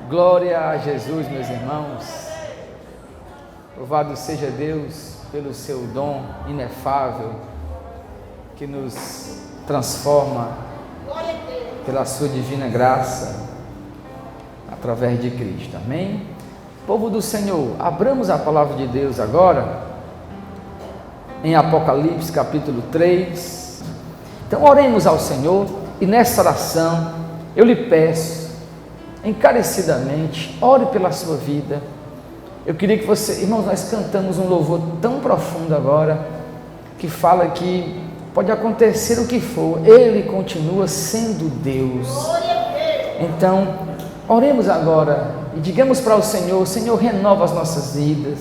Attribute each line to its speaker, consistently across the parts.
Speaker 1: Glória a Jesus, meus irmãos. Louvado seja Deus pelo seu dom inefável que nos transforma pela sua divina graça através de Cristo. Amém? Povo do Senhor, abramos a palavra de Deus agora em Apocalipse capítulo 3. Então oremos ao Senhor e nessa oração eu lhe peço encarecidamente, ore pela sua vida. Eu queria que você, irmãos, nós cantamos um louvor tão profundo agora, que fala que pode acontecer o que for, Ele continua sendo Deus. Então, oremos agora e digamos para o Senhor: Senhor, renova as nossas vidas,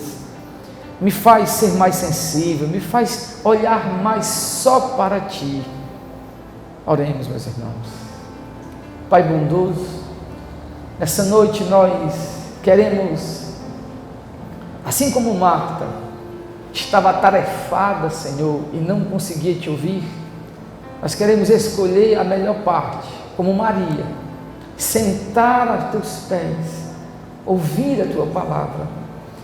Speaker 1: me faz ser mais sensível, me faz olhar mais só para Ti. Oremos, meus irmãos. Pai bondoso, nessa noite nós queremos, assim como Marta estava atarefada, Senhor, e não conseguia Te ouvir, nós queremos escolher a melhor parte, como Maria, sentar aos Teus pés, ouvir a Tua palavra,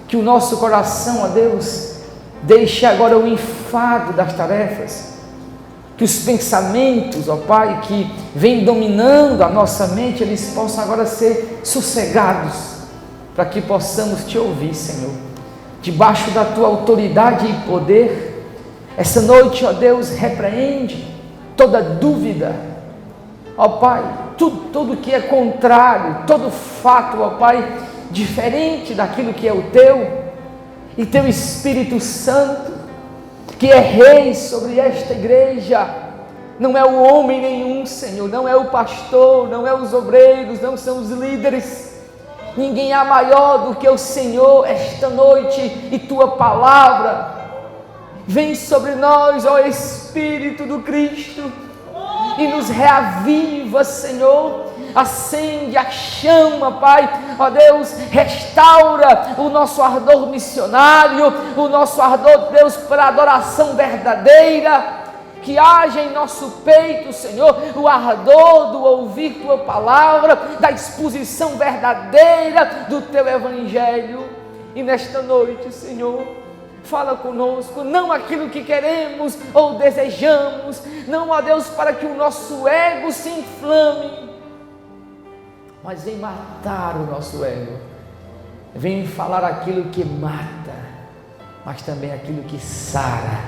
Speaker 1: que o nosso coração, ó Deus, deixe agora o enfado das tarefas, que os pensamentos, ó Pai, que vêm dominando a nossa mente, eles possam agora ser sossegados, para que possamos Te ouvir, Senhor, debaixo da Tua autoridade e poder. Essa noite, ó Deus, repreende toda dúvida, ó Pai, tudo que é contrário, todo fato, ó Pai, diferente daquilo que é o Teu, e Teu Espírito Santo, que é Rei sobre esta igreja, não é o homem nenhum, Senhor, não é o pastor, não é os obreiros, não são os líderes, ninguém é maior do que o Senhor. Esta noite e Tua palavra vem sobre nós, ó Espírito do Cristo, e nos reaviva, Senhor. Acende a chama, Pai, ó Deus, restaura o nosso ardor missionário, o nosso ardor, Deus, para adoração verdadeira, que haja em nosso peito, Senhor, o ardor do ouvir Tua palavra, da exposição verdadeira do Teu Evangelho. E nesta noite, Senhor, fala conosco, não aquilo que queremos ou desejamos, não, ó Deus, para que o nosso ego se inflame, mas vem matar o nosso ego, vem falar aquilo que mata, mas também aquilo que sara,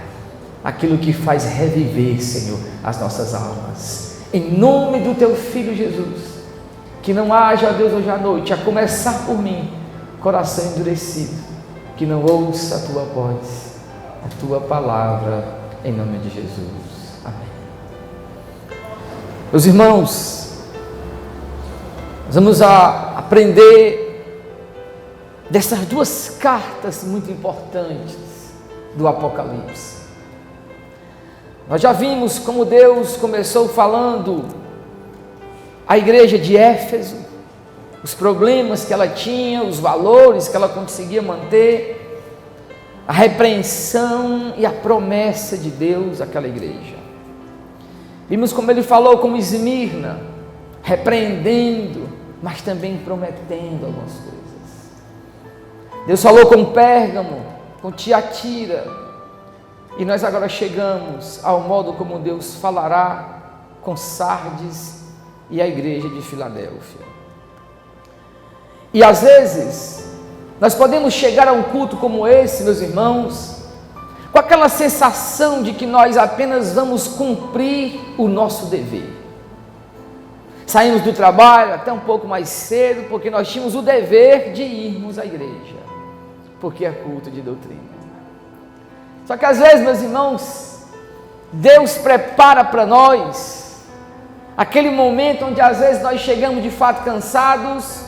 Speaker 1: aquilo que faz reviver, Senhor, as nossas almas, em nome do Teu Filho Jesus. Que não haja, ó Deus, hoje à noite, a começar por mim, coração endurecido, que não ouça a Tua voz, a Tua palavra, em nome de Jesus, amém. Meus irmãos, nós vamos aprender dessas duas cartas muito importantes do Apocalipse. Nós já vimos como Deus começou falando à igreja de Éfeso, os problemas que ela tinha, os valores que ela conseguia manter, a repreensão e a promessa de Deus àquela igreja. Vimos como Ele falou com Esmirna, repreendendo, mas também prometendo algumas coisas. Deus falou com Pérgamo, com Tiatira, e nós agora chegamos ao modo como Deus falará com Sardes e a igreja de Filadélfia. E às vezes, nós podemos chegar a um culto como esse, meus irmãos, com aquela sensação de que nós apenas vamos cumprir o nosso dever. Saímos do trabalho até um pouco mais cedo, porque nós tínhamos o dever de irmos à igreja, porque é culto de doutrina. Só que às vezes, meus irmãos, Deus prepara para nós aquele momento onde às vezes nós chegamos de fato cansados,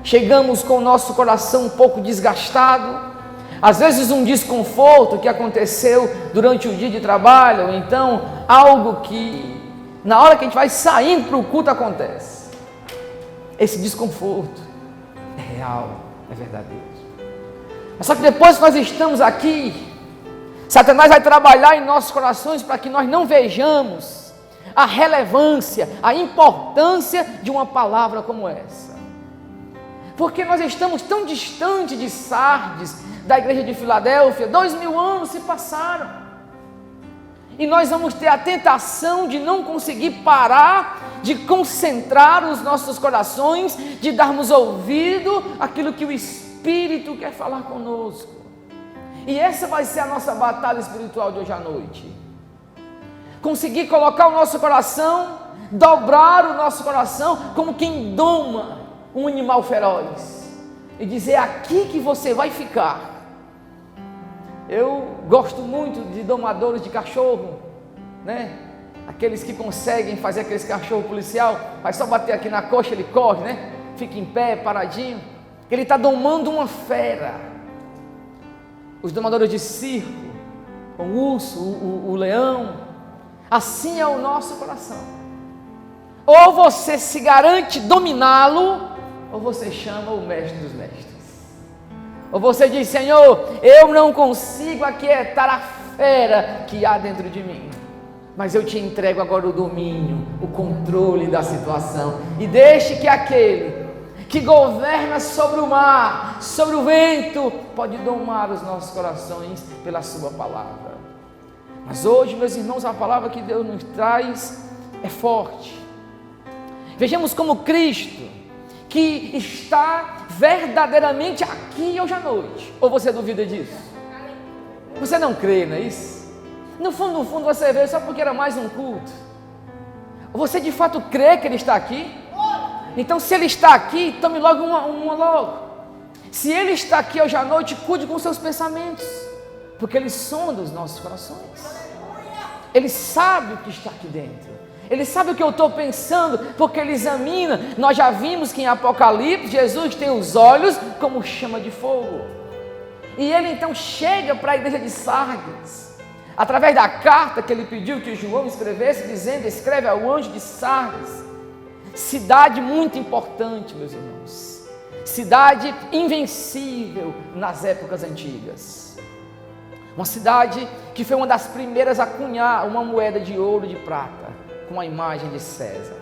Speaker 1: chegamos com o nosso coração um pouco desgastado, às vezes um desconforto que aconteceu durante o dia de trabalho, ou então algo que na hora que a gente vai saindo para o culto acontece. Esse desconforto é real, é verdadeiro. Mas só que depois que nós estamos aqui, Satanás vai trabalhar em nossos corações para que nós não vejamos a relevância, a importância de uma palavra como essa. Porque nós estamos tão distante de Sardes, da igreja de Filadélfia, 2000 anos se passaram. E nós vamos ter a tentação de não conseguir parar, de concentrar os nossos corações, de darmos ouvido àquilo que o Espírito quer falar conosco. E essa vai ser a nossa batalha espiritual de hoje à noite. Conseguir colocar o nosso coração, dobrar o nosso coração, como quem doma um animal feroz, e dizer: é aqui que você vai ficar. Eu gosto muito de domadores de cachorro, né? Aqueles que conseguem fazer aqueles cachorro policial, vai só bater aqui na coxa, ele corre, né? Fica em pé, paradinho. Ele está domando uma fera. Os domadores de circo, o urso, o leão, assim é o nosso coração. Ou você se garante dominá-lo, ou você chama o mestre dos mestres. Ou você diz: Senhor, eu não consigo aquietar a fera que há dentro de mim, mas eu te entrego agora o domínio, o controle da situação, e deixe que aquele que governa sobre o mar, sobre o vento, pode domar os nossos corações pela sua palavra. Mas hoje, meus irmãos, a palavra que Deus nos traz é forte. Vejamos como Cristo, que está verdadeiramente aqui hoje à noite. Ou você duvida disso? Você não crê, não é isso? No fundo você vê só porque era mais um culto. Ou você de fato crê que Ele está aqui? Então, se Ele está aqui, tome logo uma logo. Se Ele está aqui hoje à noite, cuide com seus pensamentos, porque Ele sonda os nossos corações. Ele sabe o que está aqui dentro. Ele sabe o que eu estou pensando, porque Ele examina. Nós já vimos que em Apocalipse, Jesus tem os olhos como chama de fogo. E Ele então chega para a igreja de Sardes, através da carta que Ele pediu que João escrevesse, dizendo: escreve ao anjo de Sardes. Cidade muito importante, meus irmãos. Cidade invencível nas épocas antigas. Uma cidade que foi uma das primeiras a cunhar uma moeda de ouro e de prata com a imagem de César.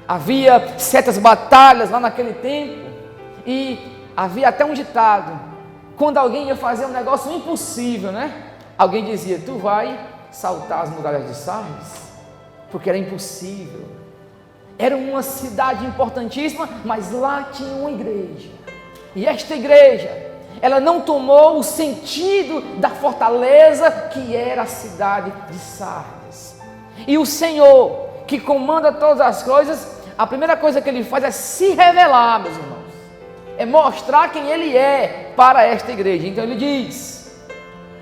Speaker 1: Havia certas batalhas lá naquele tempo, e havia até um ditado: quando alguém ia fazer um negócio impossível, né? Alguém dizia: tu vai saltar as muralhas de Sardes, porque era impossível. Era uma cidade importantíssima, mas lá tinha uma igreja, e esta igreja, ela não tomou o sentido da fortaleza que era a cidade de Sardes. E o Senhor, que comanda todas as coisas, a primeira coisa que Ele faz é se revelar, meus irmãos, é mostrar quem Ele é para esta igreja. Então Ele diz: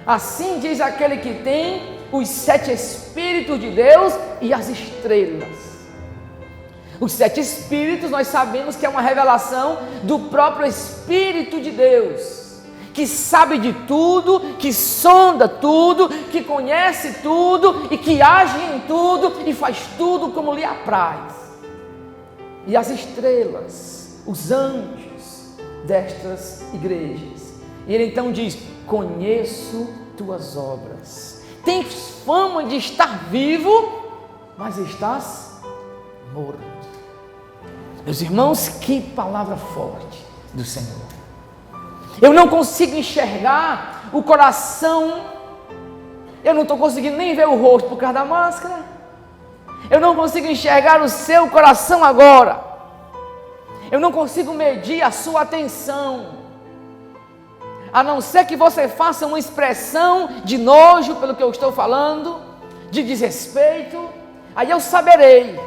Speaker 1: assim diz aquele que tem os 7 Espíritos de Deus e as estrelas. Os 7 Espíritos nós sabemos que é uma revelação do próprio Espírito de Deus, que sabe de tudo, que sonda tudo, que conhece tudo e que age em tudo e faz tudo como lhe apraz. E as estrelas, os anjos destas igrejas. E Ele então diz: conheço tuas obras. Tens fama de estar vivo, mas estás morto. Meus irmãos, que palavra forte do Senhor. Eu não consigo enxergar o coração, eu não estou conseguindo nem ver o rosto por causa da máscara, eu não consigo enxergar o seu coração agora, eu não consigo medir a sua atenção, a não ser que você faça uma expressão de nojo pelo que eu estou falando, de desrespeito, aí eu saberei.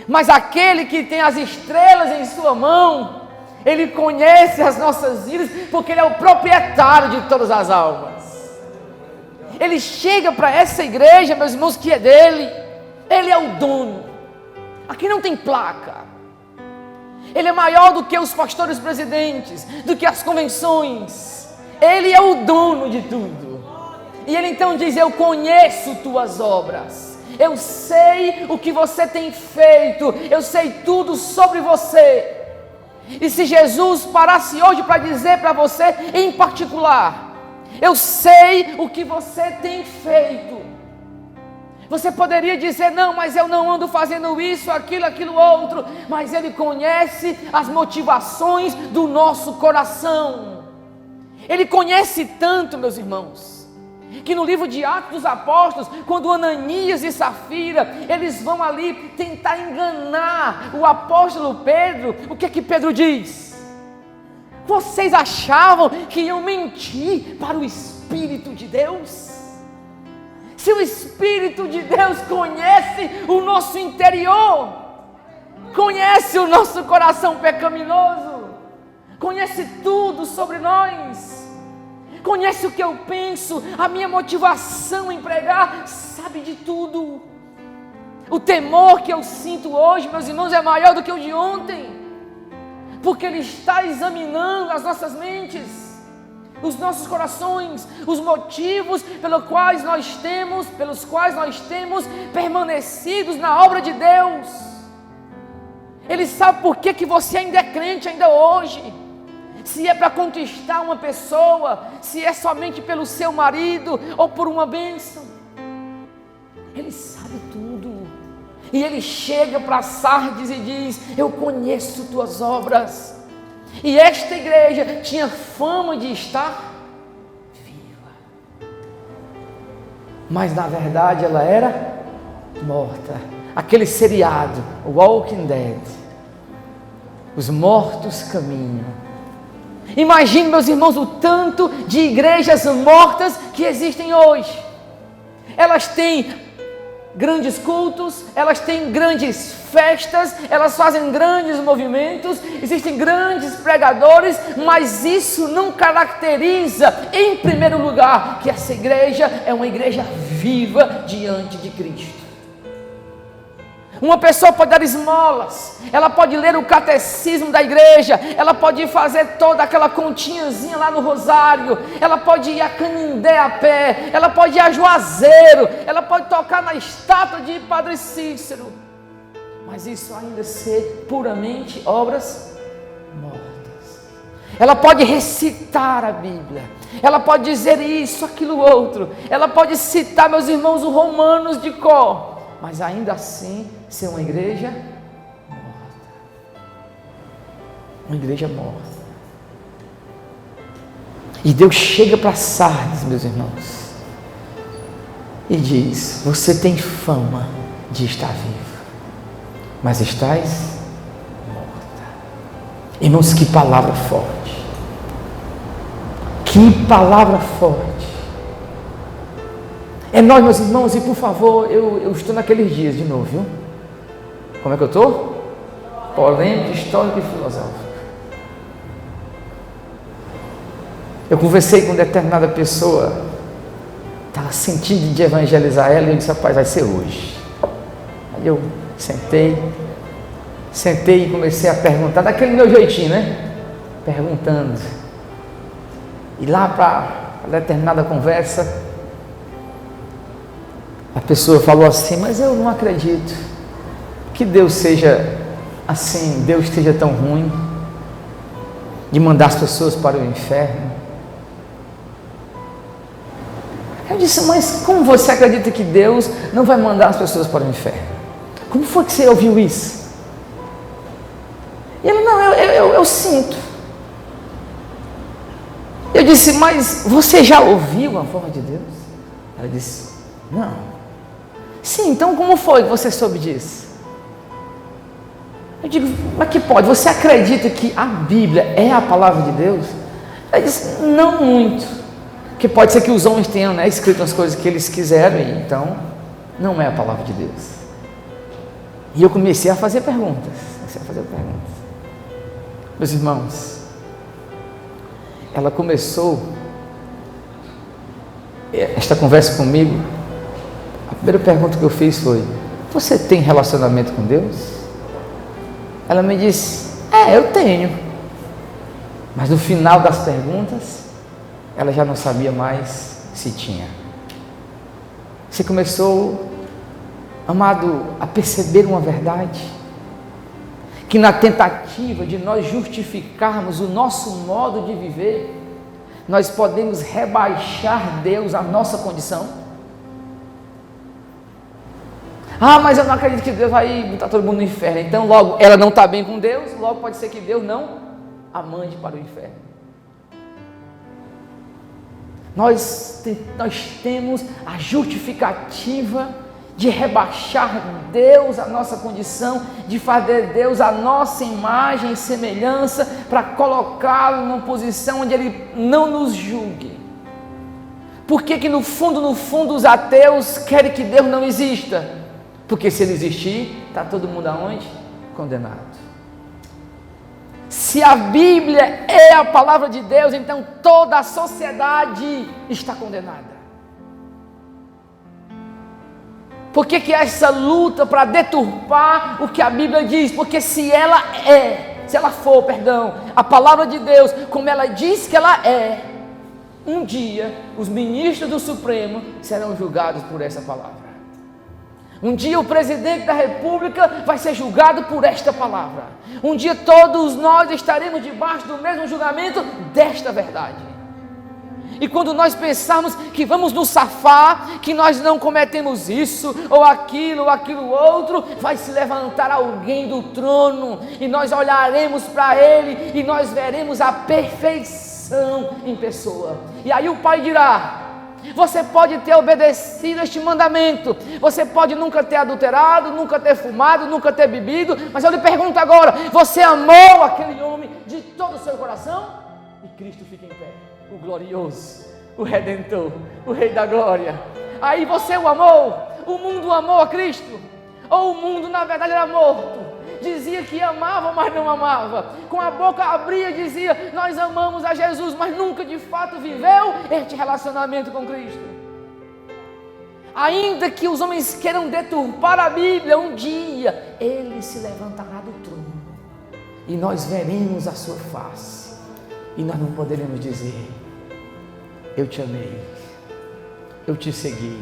Speaker 1: Mas aquele que tem as estrelas em sua mão, Ele conhece as nossas vidas, porque Ele é o proprietário de todas as almas. Ele chega para essa igreja, meus irmãos, que é dele. Ele é o dono. Aqui não tem placa. Ele é maior do que os pastores presidentes, do que as convenções. Ele é o dono de tudo. E Ele então diz: eu conheço tuas obras. Eu sei o que você tem feito, eu sei tudo sobre você. E se Jesus parasse hoje para dizer para você em particular: eu sei o que você tem feito, Você poderia dizer, não, mas eu não ando fazendo isso, aquilo outro. Mas Ele conhece as motivações do nosso coração. Ele conhece tanto, meus irmãos, que no livro de Atos dos Apóstolos, quando Ananias e Safira, eles vão ali tentar enganar o apóstolo Pedro, o que é que Pedro diz? Vocês achavam que iam mentir para o Espírito de Deus? Se o Espírito de Deus conhece o nosso interior, conhece o nosso coração pecaminoso, conhece tudo sobre nós, conhece o que eu penso, a minha motivação em pregar, sabe de tudo. O temor que eu sinto hoje, meus irmãos, é maior do que o de ontem, porque Ele está examinando as nossas mentes, os nossos corações, os motivos pelos quais nós temos permanecidos na obra de Deus. Ele sabe por que você ainda é crente ainda hoje. Se é para conquistar uma pessoa, se é somente pelo seu marido ou por uma bênção. Ele sabe tudo. E Ele chega para Sardes e diz: eu conheço tuas obras. E esta igreja tinha fama de estar viva, mas na verdade ela era morta. Aquele seriado, Walking Dead, os mortos caminham. Imagine, meus irmãos, o tanto de igrejas mortas que existem hoje. Elas têm grandes cultos, elas têm grandes festas, elas fazem grandes movimentos, existem grandes pregadores, mas isso não caracteriza, em primeiro lugar, que essa igreja é uma igreja viva diante de Cristo. Uma pessoa pode dar esmolas, ela pode ler o catecismo da igreja, ela pode fazer toda aquela continhazinha lá no rosário, ela pode ir a Canindé a pé, ela pode ir a Juazeiro, ela pode tocar na estátua de Padre Cícero, mas isso ainda ser puramente obras mortas. Ela pode recitar a Bíblia, ela pode dizer isso, aquilo, outro, ela pode citar, meus irmãos, o Romanos de cor, mas ainda assim ser uma igreja morta. Uma igreja morta. E Deus chega para Sardes, meus irmãos, e diz: você tem fama de estar vivo, mas estás morta. Irmãos, que palavra forte. Que palavra forte. É nós, meus irmãos, e por favor, eu estou naqueles dias de novo, viu? Como é que eu estou? Polêmico, histórico e filosófico. Eu conversei com determinada pessoa, estava sentindo de evangelizar ela, e eu disse: rapaz, vai ser hoje. Aí eu sentei e comecei a perguntar, daquele meu jeitinho, né? Perguntando. E lá para determinada conversa, a pessoa falou assim: mas eu não acredito que Deus seja assim, Deus esteja tão ruim de mandar as pessoas para o inferno. Eu disse: mas como você acredita que Deus não vai mandar as pessoas para o inferno? Como foi que você ouviu isso? E ele: não, eu sinto. Eu disse: mas você já ouviu a voz de Deus? Ela disse: não. Sim, então como foi que você soube disso? Eu digo: mas que pode? Você acredita que a Bíblia é a palavra de Deus? Ela disse: não muito, porque pode ser que os homens tenham, né, escrito as coisas que eles quiseram, e então não é a palavra de Deus. E eu comecei a fazer perguntas. Meus irmãos, ela começou esta conversa comigo. A primeira pergunta que eu fiz foi: você tem relacionamento com Deus? Ela me disse: eu tenho. Mas no final das perguntas, ela já não sabia mais se tinha. Você começou, amado, a perceber uma verdade, que na tentativa de nós justificarmos o nosso modo de viver, nós podemos rebaixar Deus à nossa condição. Ah, mas eu não acredito que Deus vai botar todo mundo no inferno. Então logo ela não está bem com Deus, logo pode ser que Deus não a mande para o inferno. Nós temos a justificativa de rebaixar Deus à nossa condição, de fazer Deus a nossa imagem e semelhança, para colocá-lo numa posição onde Ele não nos julgue. Por que no fundo, os ateus querem que Deus não exista? Porque se Ele existir, está todo mundo aonde? Condenado. Se a Bíblia é a palavra de Deus, então toda a sociedade está condenada. Por que essa luta para deturpar o que a Bíblia diz? Porque se ela for, a palavra de Deus, como ela diz que ela é, um dia os ministros do Supremo serão julgados por essa palavra. Um dia o presidente da República vai ser julgado por esta palavra. Um dia todos nós estaremos debaixo do mesmo julgamento desta verdade. E quando nós pensarmos que vamos nos safar, que nós não cometemos isso, ou aquilo outro, vai se levantar alguém do trono, e nós olharemos para ele, e nós veremos a perfeição em pessoa. E aí o Pai dirá: você pode ter obedecido este mandamento, você pode nunca ter adulterado, nunca ter fumado, nunca ter bebido, mas eu lhe pergunto agora, você amou aquele homem de todo o seu coração? E Cristo fica em pé, o glorioso, o Redentor, o Rei da Glória. Aí você o amou? O mundo amou a Cristo? Ou o mundo na verdade era morto? Dizia que amava, mas não amava. Com a boca abria e dizia: nós amamos a Jesus, mas nunca de fato viveu este relacionamento com Cristo. Ainda que os homens queiram deturpar a Bíblia, um dia Ele se levantará do trono e nós veremos a sua face, e nós não poderemos dizer: eu te amei, eu te segui,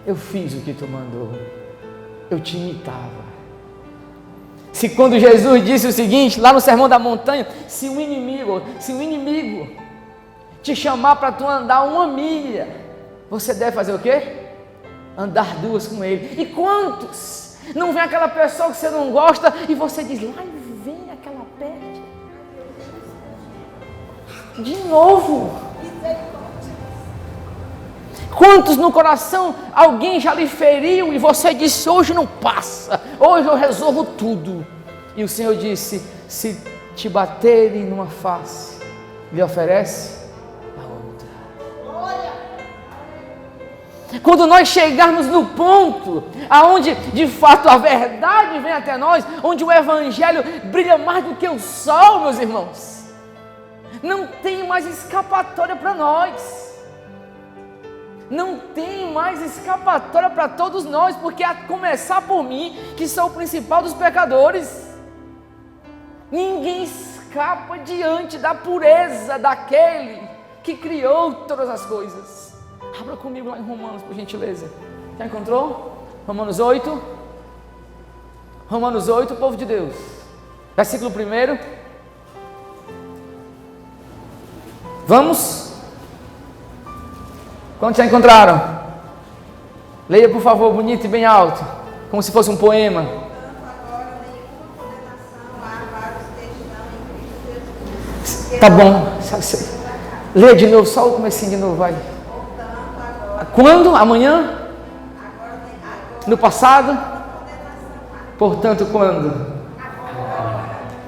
Speaker 1: eu fiz o que tu mandou, eu te imitava. Se quando Jesus disse o seguinte, lá no Sermão da Montanha, se o inimigo te chamar para tu andar 1 milha, você deve fazer o quê? Andar 2 com ele. E quantos? Não vem aquela pessoa que você não gosta e você diz: lá vem aquela peste de novo. Quantos no coração alguém já lhe feriu e você disse: hoje não passa, hoje eu resolvo tudo. E o Senhor disse: se te baterem numa face, lhe oferece a outra. Quando nós chegarmos no ponto aonde de fato a verdade vem até nós, onde o Evangelho brilha mais do que o sol, meus irmãos, não tem mais escapatória para nós. Não tem mais escapatória para todos nós, porque a começar por mim, que sou o principal dos pecadores, ninguém escapa diante da pureza daquele que criou todas as coisas. Abra comigo lá em Romanos, por gentileza. Já encontrou? Romanos 8. Romanos 8, povo de Deus. Versículo 1. Vamos? Quantos já encontraram? Leia, por favor, bonito e bem alto, como se fosse um poema. Tá bom. Leia de novo, só o comecinho de novo, vai. Quando? Amanhã? No passado? Portanto, quando?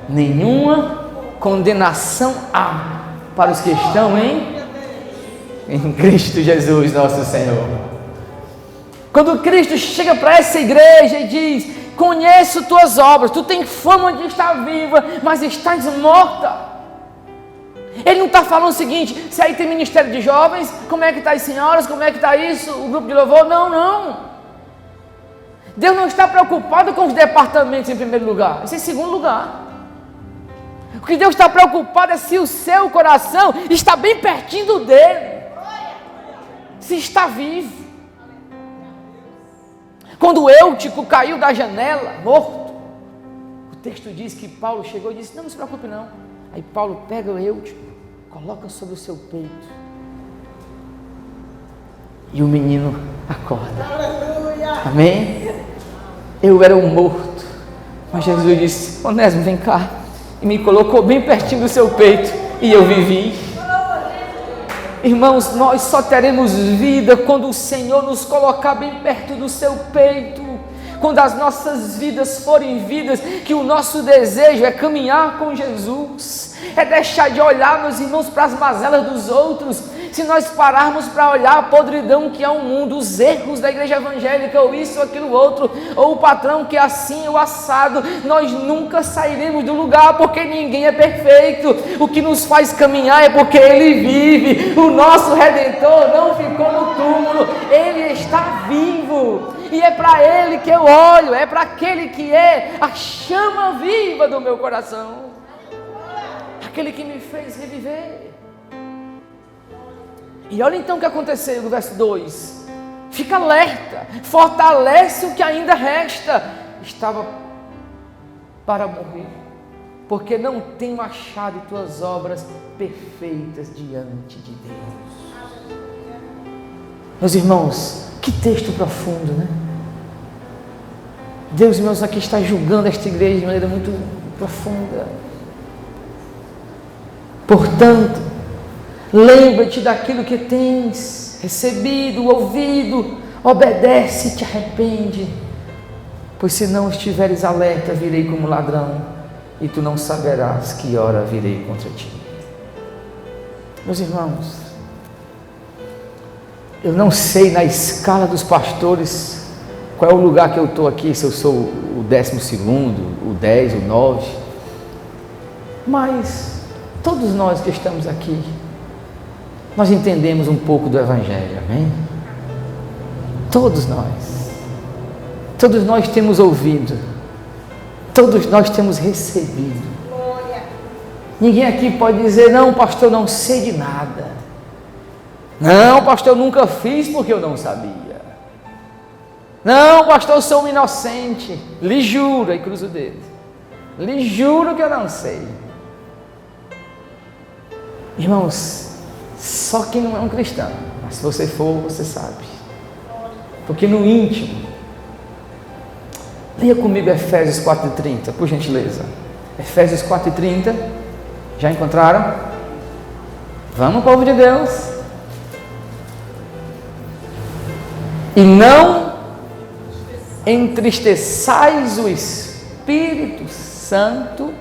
Speaker 1: Nenhuma condenação há para os que estão em Cristo Jesus, nosso Senhor. Quando Cristo chega para essa igreja e diz: conheço tuas obras, tu tens fama de estar viva, mas estás morta. Ele não está falando o seguinte: se aí tem ministério de jovens, como é que está as senhoras, como é que está isso, o grupo de louvor? Não. Deus não está preocupado com os departamentos em primeiro lugar, isso é em segundo lugar. O que Deus está preocupado é se o seu coração está bem pertinho dele, se está vivo. Quando o Eutico caiu da janela, morto, o texto diz que Paulo chegou e disse: não se preocupe não. Aí Paulo pega o Eutico, coloca sobre o seu peito, e o menino acorda. Aleluia. Amém? Eu era um morto, mas Jesus disse: Onésimo, vem cá, e me colocou bem pertinho do seu peito, e eu vivi. Irmãos, nós só teremos vida quando o Senhor nos colocar bem perto do seu peito. Quando as nossas vidas forem vidas, que o nosso desejo é caminhar com Jesus, é deixar de olhar, meus irmãos, para as mazelas dos outros. Se nós pararmos para olhar a podridão que é o mundo, os erros da igreja evangélica, ou isso, ou aquilo, outro, ou o patrão que é assim, ou assado, nós nunca sairemos do lugar, porque ninguém é perfeito. O que nos faz caminhar é porque Ele vive. O nosso Redentor não ficou no túmulo, Ele está vivo. E é para Ele que eu olho, é para aquele que é a chama viva do meu coração, aquele que me fez reviver. E olha então o que aconteceu no verso 2: fica alerta, fortalece o que ainda resta. Estava para morrer, porque não tenho achado tuas obras perfeitas diante de Deus. Meus irmãos, que texto profundo, né? Deus, meus, aqui está julgando esta igreja de maneira muito profunda. Portanto, lembra-te daquilo que tens recebido, ouvido, obedece e te arrepende, pois se não estiveres alerta, virei como ladrão, e tu não saberás que hora virei contra ti. Meus irmãos, eu não sei na escala dos pastores qual é o lugar que eu estou aqui, se eu sou o 12º, o 10, o 9, mas todos nós que estamos aqui, nós entendemos um pouco do Evangelho, amém? Todos nós temos ouvido, todos nós temos recebido. Ninguém aqui pode dizer: não, pastor, eu não sei de nada. Não, pastor, eu nunca fiz porque eu não sabia. Não, pastor, eu sou um inocente. Lhe juro, aí cruza o dedo. Lhe juro que eu não sei. Irmãos, só quem não é um cristão, mas se você for, você sabe. Porque no íntimo, leia comigo Efésios 4:30, por gentileza. Efésios 4:30, já encontraram? Vamos, povo de Deus. E não entristeçais o Espírito Santo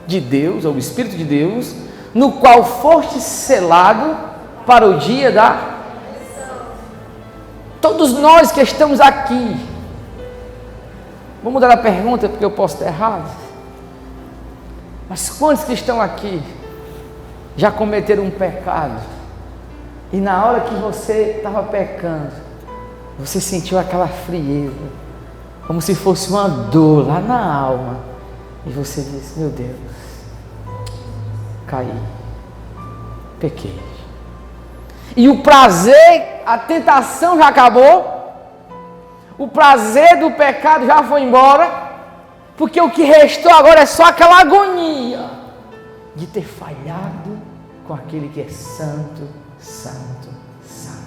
Speaker 1: de Deus, ou o Espírito de Deus, no qual foste selado para o dia da... Todos nós que estamos aqui, vou mudar a pergunta porque eu posso estar errado, mas quantos que estão aqui já cometeram um pecado e na hora que você estava pecando, você sentiu aquela frieza, como se fosse uma dor lá na alma, e você disse: meu Deus, caí, pequei. E o prazer, a tentação já acabou, o prazer do pecado já foi embora, porque o que restou agora é só aquela agonia de ter falhado com aquele que é santo, santo, santo.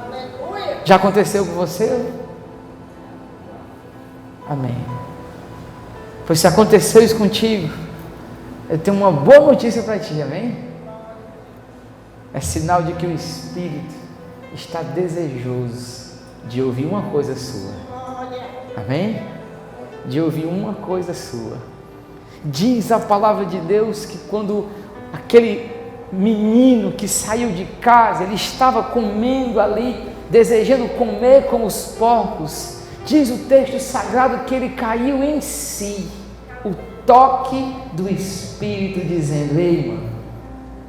Speaker 1: Aleluia. Já aconteceu com você? Amém. Pois se aconteceu isso contigo, eu tenho uma boa notícia para ti, amém? É sinal de que o Espírito está desejoso de ouvir uma coisa sua, amém? De ouvir uma coisa sua. Diz a palavra de Deus que quando aquele menino que saiu de casa, ele estava comendo ali, desejando comer como os porcos, diz o texto sagrado que ele caiu em si, o toque do Espírito dizendo: ei, mano,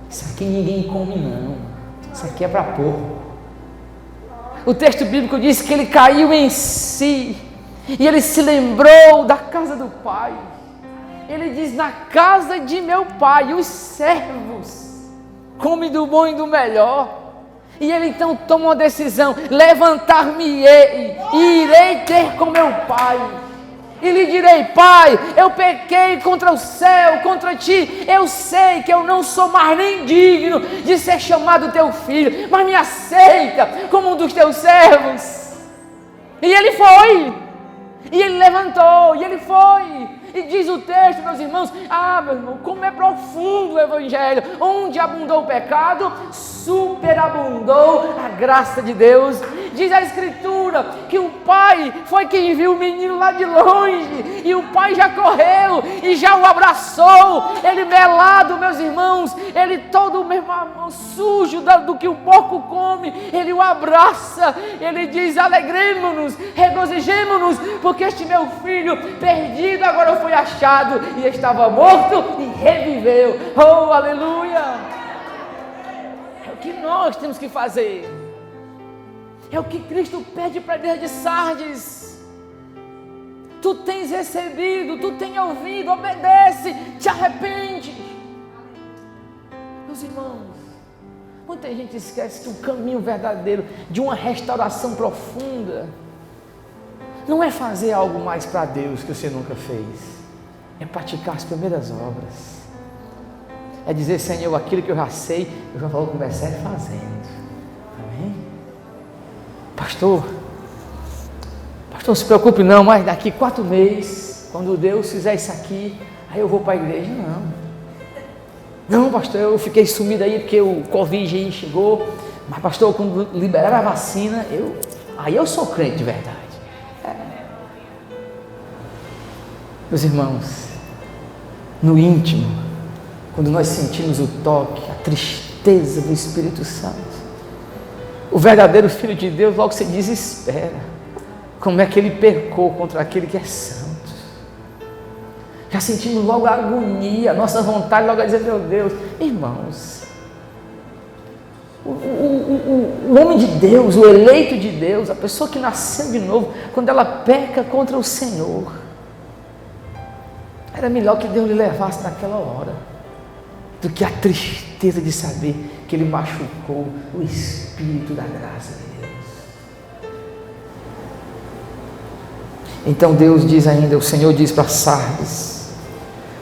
Speaker 1: isso aqui ninguém come não, isso aqui é para porco. O texto bíblico diz que ele caiu em si, e ele se lembrou da casa do pai. Ele diz: na casa de meu pai, os servos comem do bom e do melhor. E ele então toma uma decisão: levantar-me-ei e irei ter com meu pai. E lhe direi: pai, eu pequei contra o céu, contra ti. Eu sei que eu não sou mais nem digno de ser chamado teu filho, mas me aceita como um dos teus servos. E ele foi. E ele levantou, e ele foi. E diz o texto, meus irmãos, meu irmão, como é profundo o Evangelho. Onde abundou o pecado, superabundou a graça de Deus. Diz a Escritura que o pai foi quem viu o menino lá de longe, e o pai já correu e já o abraçou. Ele melado, meus irmãos, ele todo sujo do que o porco come, ele o abraça. Ele diz: alegremos-nos, regozijemos-nos, porque este meu filho perdido agora foi achado, e estava morto e reviveu. Oh, aleluia! É o que nós temos que fazer. É o que Cristo pede para a igreja de Sardes. Tu tens recebido, tu tens ouvido, obedece, te arrepende. Meus irmãos, muita gente esquece que o caminho verdadeiro de uma restauração profunda não é fazer algo mais para Deus que você nunca fez, é praticar as primeiras obras, é dizer: Senhor, aquilo que eu já sei, eu já vou começar fazendo. Amém? Pastor, não se preocupe não, mas daqui 4 meses, quando Deus fizer isso aqui, aí eu vou para a igreja. Não, pastor, eu fiquei sumido aí porque o Covid aí chegou, mas pastor, quando liberar a vacina, aí eu sou crente de verdade. Meus irmãos, no íntimo, quando nós sentimos o toque, a tristeza do Espírito Santo, o verdadeiro Filho de Deus logo se desespera. Como é que ele pecou contra aquele que é santo? Já sentimos logo a agonia, a nossa vontade logo a dizer: meu Deus, irmãos, o homem de Deus, o eleito de Deus, a pessoa que nasceu de novo, quando ela peca contra o Senhor, era melhor que Deus lhe levasse naquela hora, do que a tristeza de saber que ele machucou o Espírito da graça de Deus. Então Deus diz ainda, o Senhor diz para Sardes: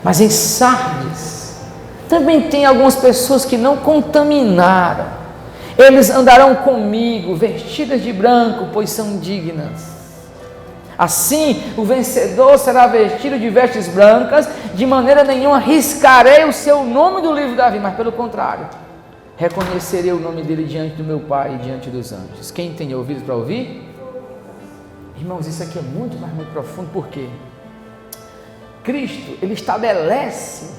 Speaker 1: mas em Sardes também tem algumas pessoas que não contaminaram, eles andarão comigo vestidas de branco, pois são dignas. Assim o vencedor será vestido de vestes brancas, de maneira nenhuma riscarei o seu nome do livro da vida, mas pelo contrário, reconhecerei o nome dele diante do meu Pai e diante dos anjos. Quem tem ouvidos para ouvir? Irmãos, isso aqui é muito, mas muito profundo. Por quê? Cristo, ele estabelece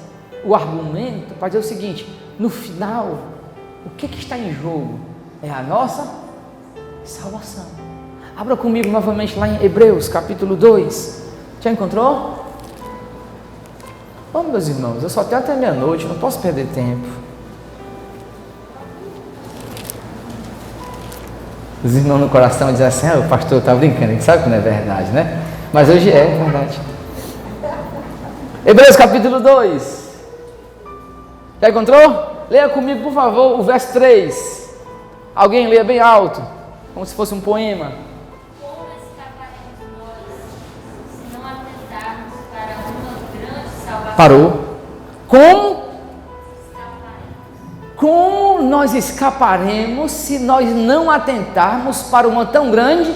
Speaker 1: o argumento para dizer o seguinte: no final, o que está em jogo? É a nossa salvação. Abra comigo novamente lá em Hebreus capítulo 2. Já encontrou? Meus irmãos, eu só tenho até meia-noite, não posso perder tempo. Os irmãos no coração dizem assim: o pastor está brincando, a gente sabe que não é verdade, né? Mas hoje é verdade. Hebreus capítulo 2. Já encontrou? Leia comigo, por favor, o verso 3. Alguém leia bem alto, como se fosse um poema.
Speaker 2: Como escaparemos nós, se não atentarmos para uma grande salvação?
Speaker 1: Parou. Como nós escaparemos se nós não atentarmos para uma tão grande?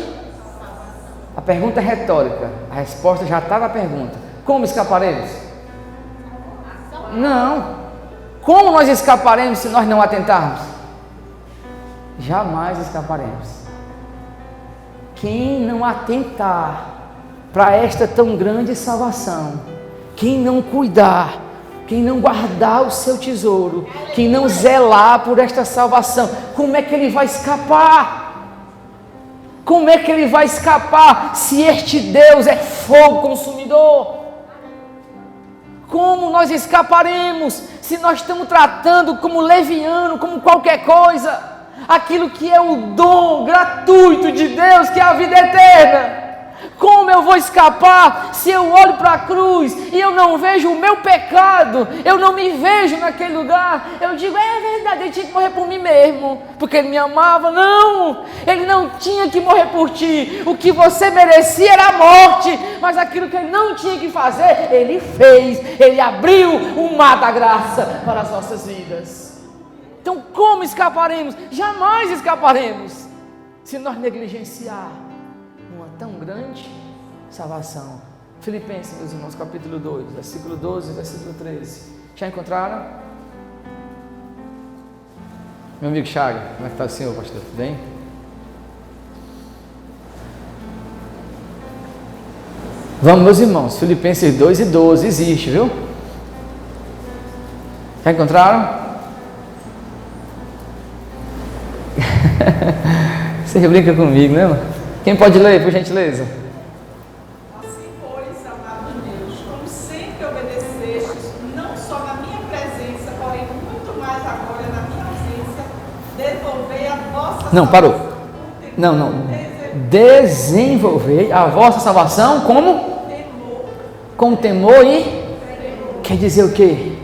Speaker 1: A pergunta é retórica, a resposta já está na pergunta. Como escaparemos? Não. Como nós escaparemos se nós não atentarmos? Jamais escaparemos. Quem não atentar para esta tão grande salvação, quem não cuidar, quem não guardar o seu tesouro, quem não zelar por esta salvação, como é que ele vai escapar? Como é que ele vai escapar se este Deus é fogo consumidor? Como nós escaparemos se nós estamos tratando como leviano, como qualquer coisa, aquilo que é o dom gratuito de Deus, que é a vida eterna? Como eu vou escapar se eu olho para a cruz e eu não vejo o meu pecado, eu não me vejo naquele lugar? Eu digo: é verdade, ele tinha que morrer por mim mesmo, porque ele me amava. Não, ele não tinha que morrer por ti. O que você merecia era a morte, mas aquilo que ele não tinha que fazer, ele fez. Ele abriu o mar da graça para as nossas vidas. Então como escaparemos? Jamais escaparemos se nós negligenciar uma tão grande salvação. Filipenses, meus irmãos, capítulo 2, versículo 12, versículo 13. Já encontraram? Meu amigo Chaga, como é que está o senhor, pastor? Tudo bem? Vamos, meus irmãos, Filipenses 2 e 12, existe, viu? Já encontraram? Você brinca comigo, né, mano? Quem pode ler, por gentileza?
Speaker 3: Assim, pois, amado Deus, como sempre obedecestes, não só na minha presença, porém muito mais agora na minha ausência, devolvei a vossa
Speaker 1: Não, parou.
Speaker 3: salvação com
Speaker 1: Não,
Speaker 3: temor,
Speaker 1: não. Desenvolvei a vossa salvação como?
Speaker 3: temor,
Speaker 1: Com temor e... Quer dizer o quê?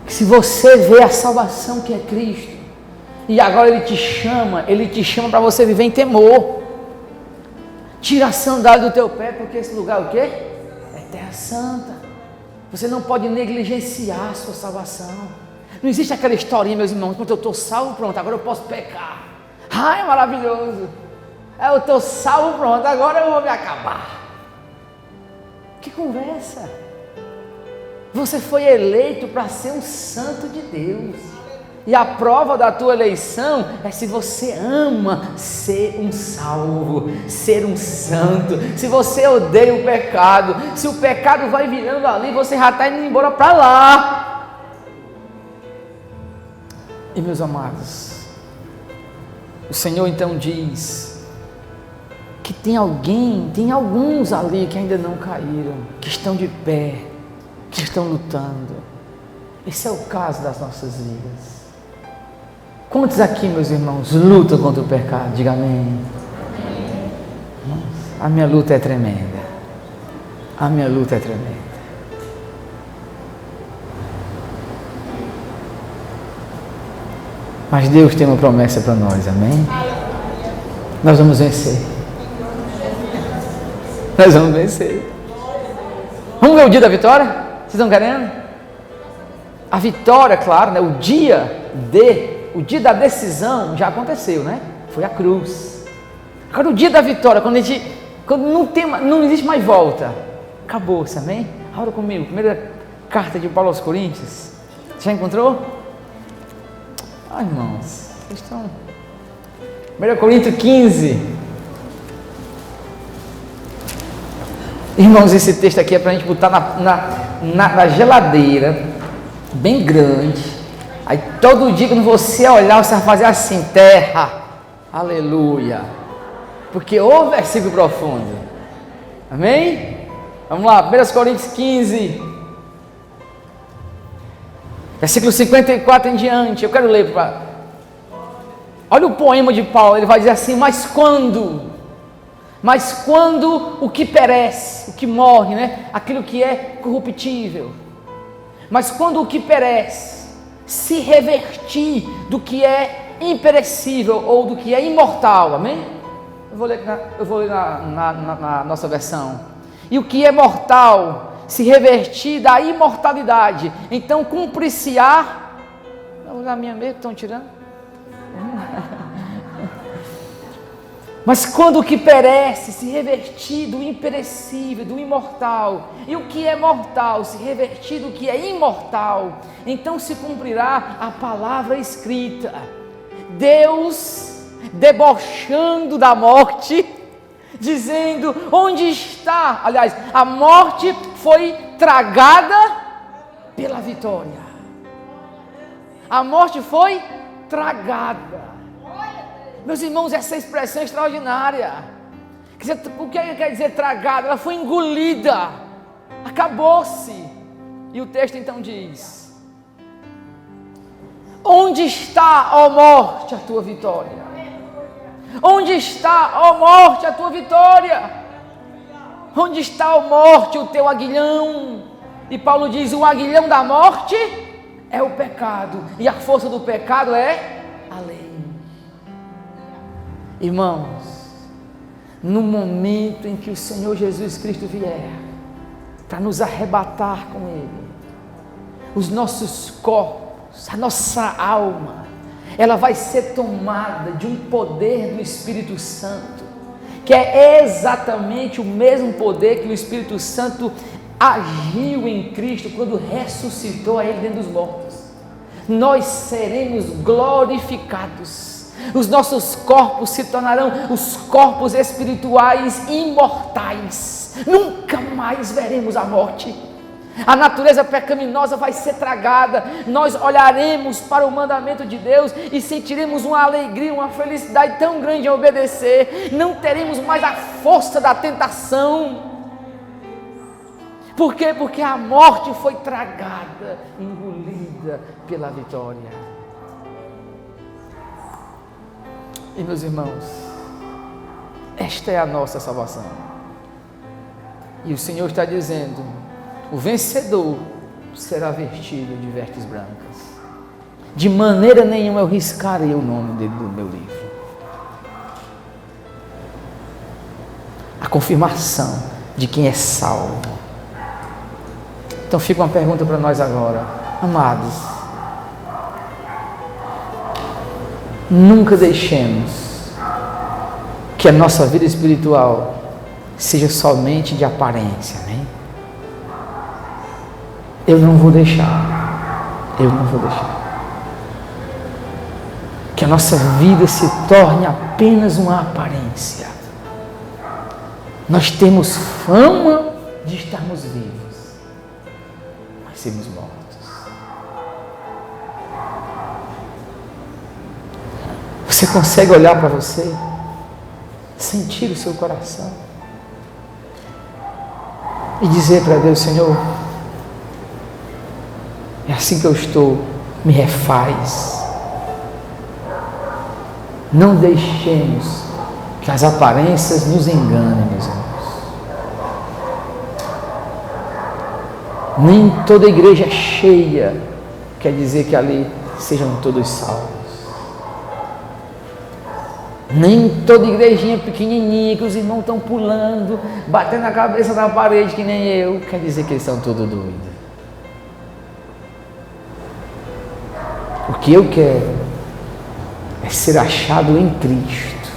Speaker 1: Que se você vê a salvação que é Cristo, e agora Ele te chama para você viver em temor. Tira a sandália do teu pé, porque esse lugar é o quê? É terra santa. Você não pode negligenciar a sua salvação. Não existe aquela historinha, meus irmãos, quando eu estou salvo, pronto, agora eu posso pecar. Ai, é maravilhoso. Eu estou salvo, pronto, agora eu vou me acabar. Que conversa. Você foi eleito para ser um santo de Deus. E a prova da tua eleição é se você ama ser um salvo, ser um santo. Se você odeia o pecado, se o pecado vai virando ali, você já está indo embora para lá. E meus amados, o Senhor então diz que tem alguns ali que ainda não caíram, que estão de pé, que estão lutando. Esse é o caso das nossas vidas. Quantos aqui, meus irmãos, lutam contra o pecado? Diga amém. A minha luta é tremenda. A minha luta é tremenda. Mas Deus tem uma promessa para nós, amém? Nós vamos vencer. Nós vamos vencer. Vamos ver o dia da vitória? Vocês estão querendo? A vitória, claro, né? O dia da decisão já aconteceu, né? Foi a cruz. Agora o dia da vitória, quando não existe mais volta, acabou-se, amém? Ora comigo, primeira carta de Paulo aos Coríntios. Já encontrou? Ai, irmãos, vocês estão... 1 Coríntios 15. Irmãos, esse texto aqui é para a gente botar na geladeira, bem grande. Aí todo dia quando você olhar, você vai fazer assim, terra, aleluia, porque o versículo profundo, amém? Vamos lá, 1 Coríntios 15, versículo 54 em diante, eu quero ler, olha o poema de Paulo, ele vai dizer assim, mas quando o que perece, o que morre, né? Aquilo que é corruptível, mas quando o que perece se revertir do que é imperecível ou do que é imortal, amém? Eu vou ler na nossa versão. E o que é mortal se revertir da imortalidade, então cumprir-se-á. Vamos na minha mesmo, estão tirando? Mas quando o que perece se revertir do imperecível, do imortal, e o que é mortal se revertir do que é imortal, então se cumprirá a palavra escrita. Deus debochando da morte, dizendo, onde está? Aliás, a morte foi tragada pela vitória. A morte foi tragada. Meus irmãos, essa expressão é extraordinária. O que quer dizer tragada? Ela foi engolida, acabou-se. E o texto então diz, onde está, ó morte, a tua vitória? Onde está, ó morte, a tua vitória? Onde está, ó morte, o teu aguilhão? E Paulo diz, o aguilhão da morte é o pecado, e a força do pecado é a lei. Irmãos, no momento em que o Senhor Jesus Cristo vier para nos arrebatar com Ele, os nossos corpos, a nossa alma, ela vai ser tomada de um poder do Espírito Santo, que é exatamente o mesmo poder que o Espírito Santo agiu em Cristo quando ressuscitou a Ele dentro dos mortos. Nós seremos glorificados, os nossos corpos se tornarão os corpos espirituais imortais, nunca mais veremos a morte. A natureza pecaminosa vai ser tragada, nós olharemos para o mandamento de Deus e sentiremos uma alegria, uma felicidade tão grande em obedecer, não teremos mais a força da tentação. Por quê? Porque a morte foi tragada, engolida pela vitória. E meus irmãos, esta é a nossa salvação. E o Senhor está dizendo: o vencedor será vestido de vestes brancas. De maneira nenhuma eu riscarei o nome dele do meu livro. A confirmação de quem é salvo. Então fica uma pergunta para nós agora, amados. Nunca deixemos que a nossa vida espiritual seja somente de aparência, amém? Eu não vou deixar. Que a nossa vida se torne apenas uma aparência. Nós temos fama de estarmos vivos, mas sermos mortos. Você consegue olhar para você, sentir o seu coração e dizer para Deus: Senhor, é assim que eu estou, me refaz. Não deixemos que as aparências nos enganem, meus irmãos. Nem toda igreja cheia quer dizer que ali sejam todos salvos. Nem toda igrejinha pequenininha que os irmãos estão pulando, batendo a cabeça na parede que nem eu, quer dizer que eles são todos doidos. O que eu quero é ser achado em Cristo,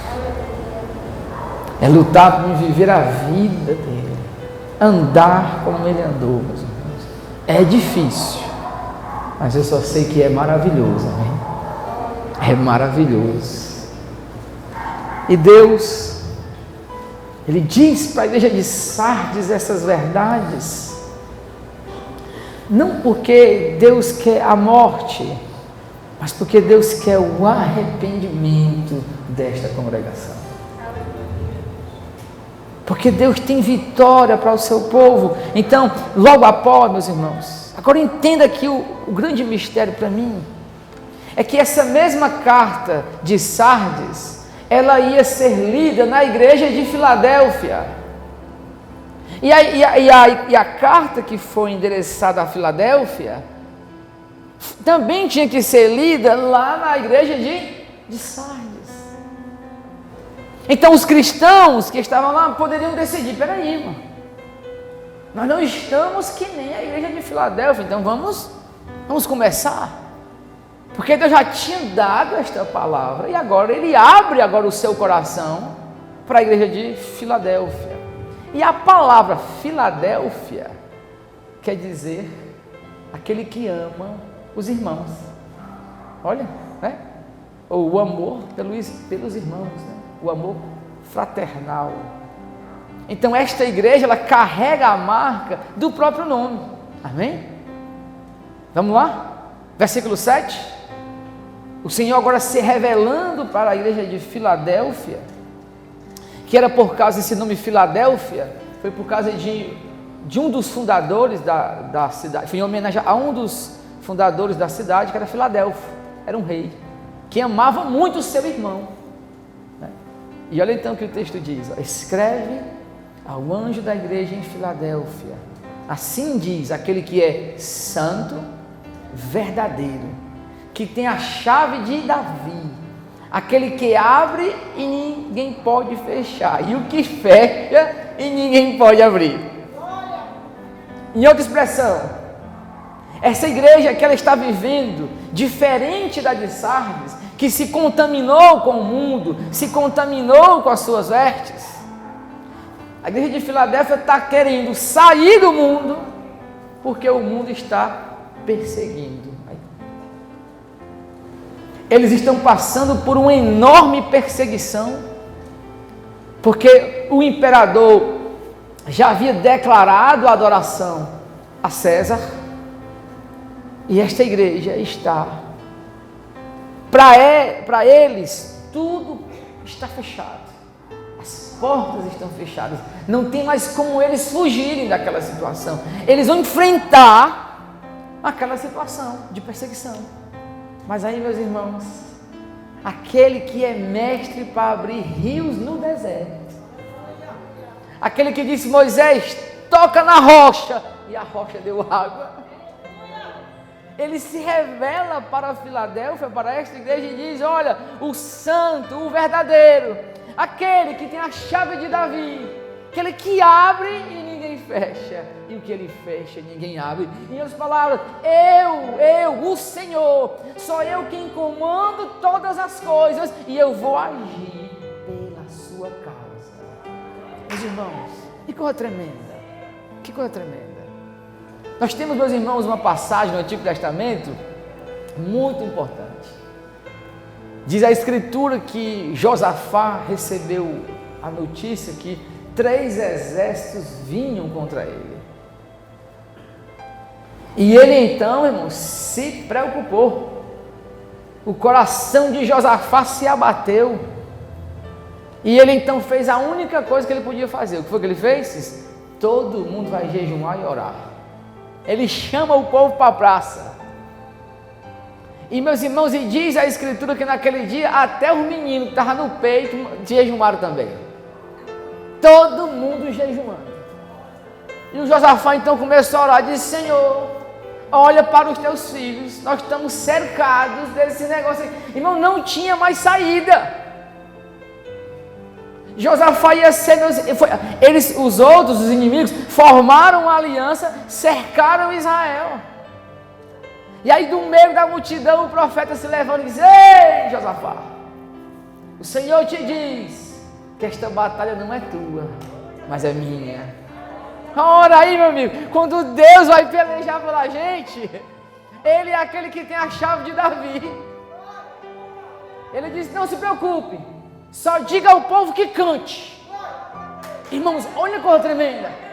Speaker 1: é lutar por viver a vida dele, andar como ele andou, meus irmãos. É difícil, mas eu só sei que é maravilhoso, amém? É maravilhoso. E Deus, Ele diz para a igreja de Sardes essas verdades, não porque Deus quer a morte, mas porque Deus quer o arrependimento desta congregação. Porque Deus tem vitória para o seu povo. Então, logo após, meus irmãos, agora entenda aqui o grande mistério para mim, é que essa mesma carta de Sardes, ela ia ser lida na igreja de Filadélfia. E a carta que foi endereçada a Filadélfia também tinha que ser lida lá na igreja de Sardes. Então os cristãos que estavam lá poderiam decidir: peraí, irmão, nós não estamos que nem a igreja de Filadélfia, então vamos começar. Porque Deus já tinha dado esta palavra e agora Ele abre o seu coração para a igreja de Filadélfia. E a palavra Filadélfia quer dizer aquele que ama os irmãos. Olha, né? Ou o amor pelos irmãos, né? O amor fraternal. Então esta igreja, ela carrega a marca do próprio nome. Amém? Vamos lá? Versículo 7. O Senhor agora se revelando para a igreja de Filadélfia, que era por causa desse nome Filadélfia, foi por causa de um dos fundadores da cidade, foi em homenagem a um dos fundadores da cidade, que era Filadélfo, era um rei, que amava muito o seu irmão. Né? E olha então o que o texto diz: escreve ao anjo da igreja em Filadélfia, assim diz aquele que é santo, verdadeiro, que tem a chave de Davi, aquele que abre e ninguém pode fechar, e o que fecha e ninguém pode abrir. Em outra expressão, essa igreja que ela está vivendo, diferente da de Sardes, que se contaminou com o mundo, se contaminou com as suas vestes, A igreja de Filadélfia está querendo sair do mundo, porque o mundo está perseguindo. Eles estão passando por uma enorme perseguição, porque o imperador já havia declarado a adoração a César, e esta igreja está, para eles, tudo está fechado, as portas estão fechadas, não tem mais como eles fugirem daquela situação, eles vão enfrentar aquela situação de perseguição. Mas aí, meus irmãos, aquele que é mestre para abrir rios no deserto, aquele que disse: Moisés, toca na rocha, e a rocha deu água, ele se revela para a Filadélfia, para esta igreja, e diz: olha, o santo, o verdadeiro, aquele que tem a chave de Davi, aquele que abre e ninguém fecha, e o que ele fecha ninguém abre. Em outras palavras, eu, o Senhor, sou eu quem comando todas as coisas, e eu vou agir pela sua causa. Meus irmãos, que coisa tremenda, que coisa tremenda. Nós temos, meus irmãos, uma passagem no Antigo Testamento muito importante. Diz a Escritura que Josafá recebeu a notícia que 3 exércitos vinham contra ele. E ele então, irmãos, se preocupou. O coração de Josafá se abateu. E ele então fez a única coisa que ele podia fazer. O que foi que ele fez? Todo mundo vai jejuar e orar. Ele chama o povo para a praça. E, meus irmãos, e diz a Escritura que naquele dia até os meninos que estavam no peito jejuaram também. Todo mundo jejuando. E o Josafá então começou a orar, disse: Senhor, olha para os teus filhos, nós estamos cercados desse negócio aqui. Irmão, não tinha mais saída. Josafá ia ser, os outros, os inimigos, formaram uma aliança, cercaram Israel. E aí do meio da multidão o profeta se levanta e diz: ei, Josafá, o Senhor te diz que esta batalha não é tua, mas é minha. Ora aí, meu amigo, quando Deus vai pelejar pela gente, Ele é aquele que tem a chave de Davi. Ele diz: não se preocupe, só diga ao povo que cante. Irmãos, olha que coisa tremenda.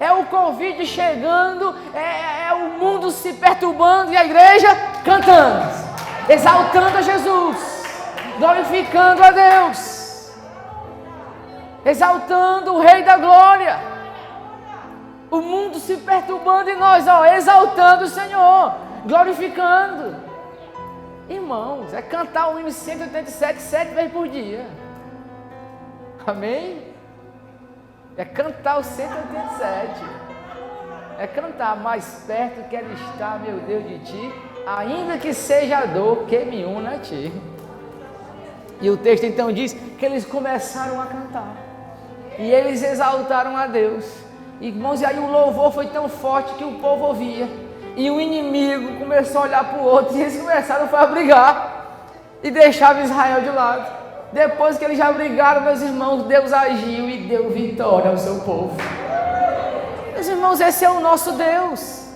Speaker 1: É o Covid chegando, é o mundo se perturbando e a igreja cantando, exaltando a Jesus, glorificando a Deus, exaltando o Rei da Glória. O mundo se perturbando e nós, exaltando o Senhor, glorificando. Irmãos, é cantar o hino 187 7 vezes por dia. Amém? É cantar o 187. É cantar: mais perto quero estar, meu Deus, de ti, ainda que seja a dor que me una a ti. E o texto então diz que eles começaram a cantar. E eles exaltaram a Deus. Irmãos, e aí o louvor foi tão forte que o povo ouvia. E o inimigo começou a olhar para o outro, e eles começaram a brigar. E deixavam Israel de lado. Depois que eles já brigaram, meus irmãos, Deus agiu e deu vitória ao seu povo. Meus irmãos, esse é o nosso Deus.